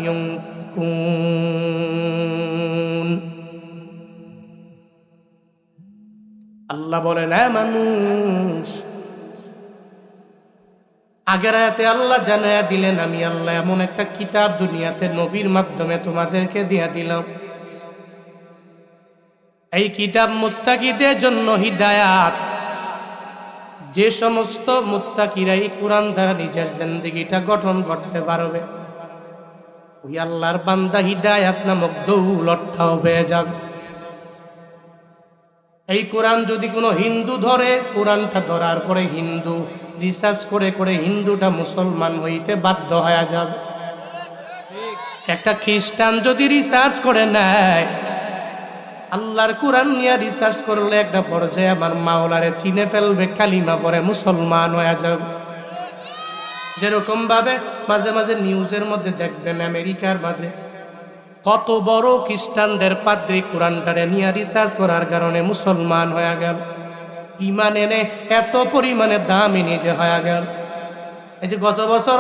ইউনফিকুন। আল্লাহ বলেন, হ্যাঁ মানুষ, আগের আয়াতে আল্লাহ জানায়া দিলেন, আমি আল্লাহ এমন একটা কিতাব দুনিয়াতে নবীর মাধ্যমে তোমাদেরকে দিয়া দিলাম। এই কিতাব মুত্তাকিদের জন্য হিদায়াত, যে সমস্ত মুত্তাকিরাই কোরআন দ্বারা নিজের জিন্দেগিটা গঠন করতে পারবে, ওই আল্লাহর বান্দা হিদায়াত নামক দৌলতটাও পেয়ে যাবে। এই কোরআন যদি কোনো হিন্দু ধরে, কোরআনটা ধরার পরে হিন্দু রিসার্চ করে করে হিন্দুটা মুসলমান হইতে বাধ্য হয়ে যাবে। একটা খ্রিস্টান যদি রিসার্চ করে নেয়, আল্লাহর কোরআন নিয়ে রিসার্চ করলে একটা পর্যায়ে আমার মাওলারে চিনে ফেলবে, কালিমা পরে মুসলমান হয়ে যাবে। যেরকম ভাবে মাঝে মাঝে নিউজের মধ্যে দেখবেন আমেরিকার মাঝে কত বড় খ্রিস্টানদের পাদ্রী কোরআনটারে নিয়ে রিসার্চ করার কারণে মুসলমান হয়ে গেল, ঈমান এনে এত পরিমাণে দামি নিজে হয়ে গেল। এই যে গত বছর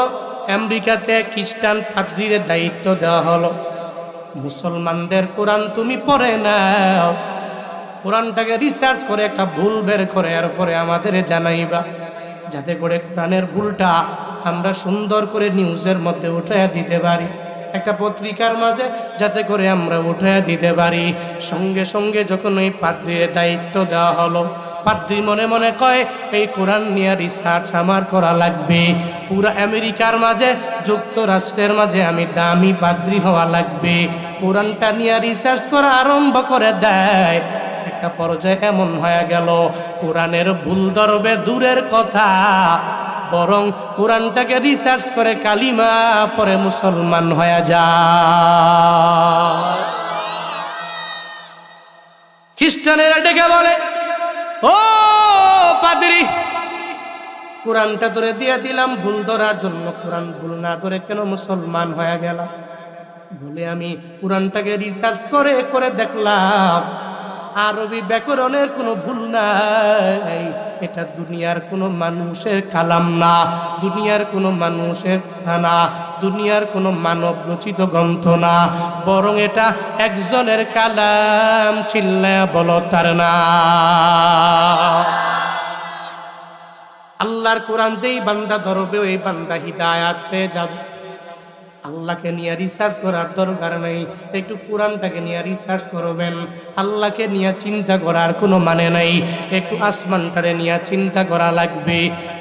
আমেরিকাতে খ্রিস্টান পাদ্রীর দায়িত্ব দেওয়া হলো, মুসলমানদের কোরআন তুমি পড়ে নাও, কোরআনটাকে রিসার্চ করে একটা ভুল বের করে এরপরে আমাদের জানাইবা, যাতে করে কোরআনের ভুলটা আমরা সুন্দর করে নিউজের মধ্যে উঠাইয়া দিতে পারি, একটা পত্রিকার মাঝে যাতে করে আমরা উঠাইয়া দিতে পারি। সঙ্গে সঙ্গে যখন ওই পাদ্রীর দায়িত্ব দেওয়া হলো, পাদ্রী মনে মনে কয় এই কোরআন নিয়ে রিসার্চ আমার করা লাগবে, পুরা আমেরিকার মাঝে যুক্তরাষ্ট্রের মাঝে আমি দামি পাদ্রী হওয়া লাগবে। কোরআনটা নিয়ে রিসার্চ করা আরম্ভ করে দেয়। একটা পর্যায়ে এমন হয়ে গেল, কোরআনের ভুল ধরবে দূরের কথা, বরং কোরআনটাকে রিসার্চ করে কালিমা পরে মুসলমান হয়ে যায়। খ্রিস্টানেরা ডেকে বলে, ও পাদ্রী, কোরআনটা ধরে দিয়ে দিলাম ভুল ধরার জন্য, কোরআন ভুল না ধরে কেন মুসলমান হয়ে গেল? বলে আমি কোরআনটাকে রিসার্চ করে করে দেখলাম আরবি ব্যাকরণের কোনো ভুল নাই, এটা দুনিয়ার কোনো মানুষের কালাম না, দুনিয়ার কোনো মানুষের না, দুনিয়ার কোনো মানব রচিত গ্রন্থ না, বরং এটা একজনের কালাম, চিল্লায়া বলো তার না। আল্লাহর কোরআন যেই বান্দা ধরবে ওই বান্দা হিদায়াত পেয়ে যাবে। আল্লাহকে নিয়ে রিসার্চ করার দরকার নেই, একটু কোরআনটাকে নিয়ে রিসার্চ করবেন। আল্লাহকে নিয়ে চিন্তা করার কোনো মানে নাই, একটু আসমানটারে নিয়ে চিন্তা করা লাগবে।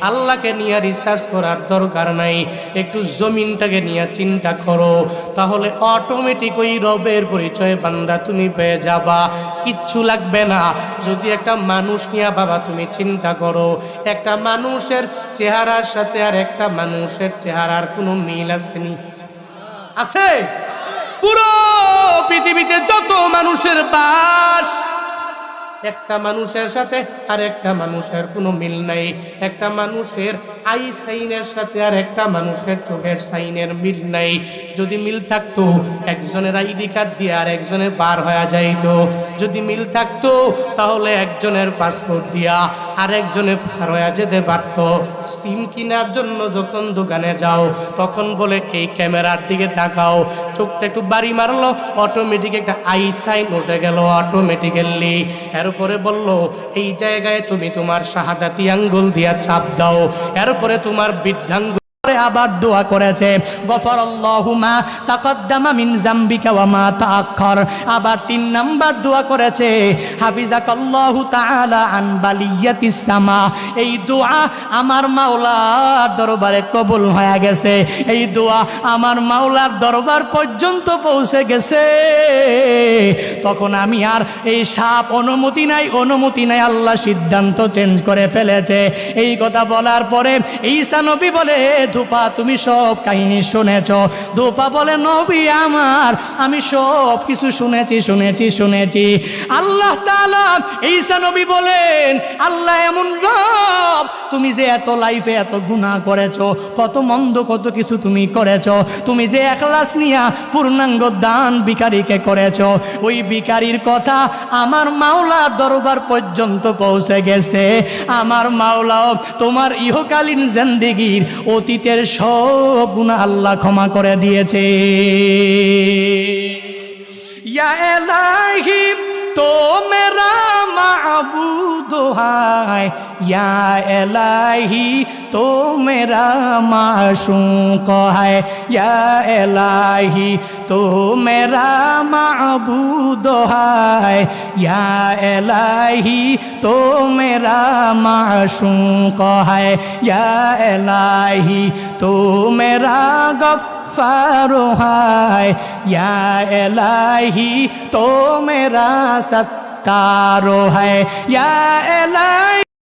আল্লাহকে নিয়ে রিসার্চ করার দরকার নাই, একটু জমিনটাকে নিয়ে চিন্তা করো, তাহলে অটোমেটিক ওই রবের পরিচয় বান্দা তুমি পেয়ে যাবা, কিচ্ছু লাগবে না। যদি একটা মানুষ নিয়ে বাবা তুমি চিন্তা করো, একটা মানুষের চেহারার সাথে আর একটা মানুষের চেহারার কোনো মিল আসেনি? আছে? পুরো পৃথিবীতে যত মানুষের বাস, একটা মানুষের সাথে আর একটা মানুষের কোনো মিল নাই। একটা মানুষের আই সাইনের সাথে আর একটা মানুষের চোখের সাইনের মিল নাই। যদি মিল থাকতো একজনের আইডি কার্ড দিয়ে আর একজনের বার হয়ে যাইতো। যদি মিল থাকতো তাহলে একজনের পাসপোর্ট দিয়া আর একজনের পার হয়ে যেতে পারতো। সিম কেনার জন্য যখন দোকানে যাও তখন বলে এই ক্যামেরার দিকে তাকাও, চোখটা একটু বাড়ি মারলো, অটোমেটিক একটা আই সাইন উঠে গেল অটোমেটিক্যালি। এরপরে বলল এই জায়গায় তুমি তোমার শাহাদাতি আঙ্গুল দিয়া চাপ দাও, এরপরে তোমার বৃদ্ধাঙ্গুল। আবার দোয়া করেছে গফরাল্লাহু মা তাকদ্দামা মিন যামবিকা ওয়া মা তাআখার। আবার 3 নাম্বার দোয়া করেছে হাফিজাকাল্লাহু তাআলা আন বালিয়াতিস সামা। এই দোয়া আমার মাওলার দরবারে কবুল হয়ে গেছে, এই দোয়া আমার মাওলার দরবার পর্যন্ত পৌঁছে গেছে। তখন আমি আর এই সাপ অনুমতি নাই, অনুমতি নাই, আল্লাহ সিদ্ধান্ত চেঞ্জ করে ফেলেছে। এই কথা বলার পরে ঈসা নবী বলে ধোপা তুমি সব কাহিনী শুনেছ? ধোপা বলে নবী আমার, আমি সব কিছু শুনেছি। আল্লাহ তাআলা ঈসা নবী বলেন আল্লাহ এমন রব, তুমি যে এত লাইফে এত গুনাহ করেছো, কত মন্দ কত কিছু তুমি করেছো, তুমি যে ইখলাস নিয়া পূর্ণাঙ্গ দান ভিখারিকে করেছো, ওই ভিখারির কথা আমার মাওলার দরবার পর্যন্ত পৌঁছে গেছে। আমার মাওলাও তোমার ইহকালীন জিন্দেগীর অতীতের সব গুনাহ আল্লাহ ক্ষমা করে দিয়েছে। ইয়া ইলাহি তো মেরা মাবুদ है या इलाही तो मेरा माशूक है या इलाही तो मेरा माबूद है या इलाही तो मेरा माशूक है या इलाही तो मेरा गफ्फार है या इलाही तो मेरा सत्तार है या इलाही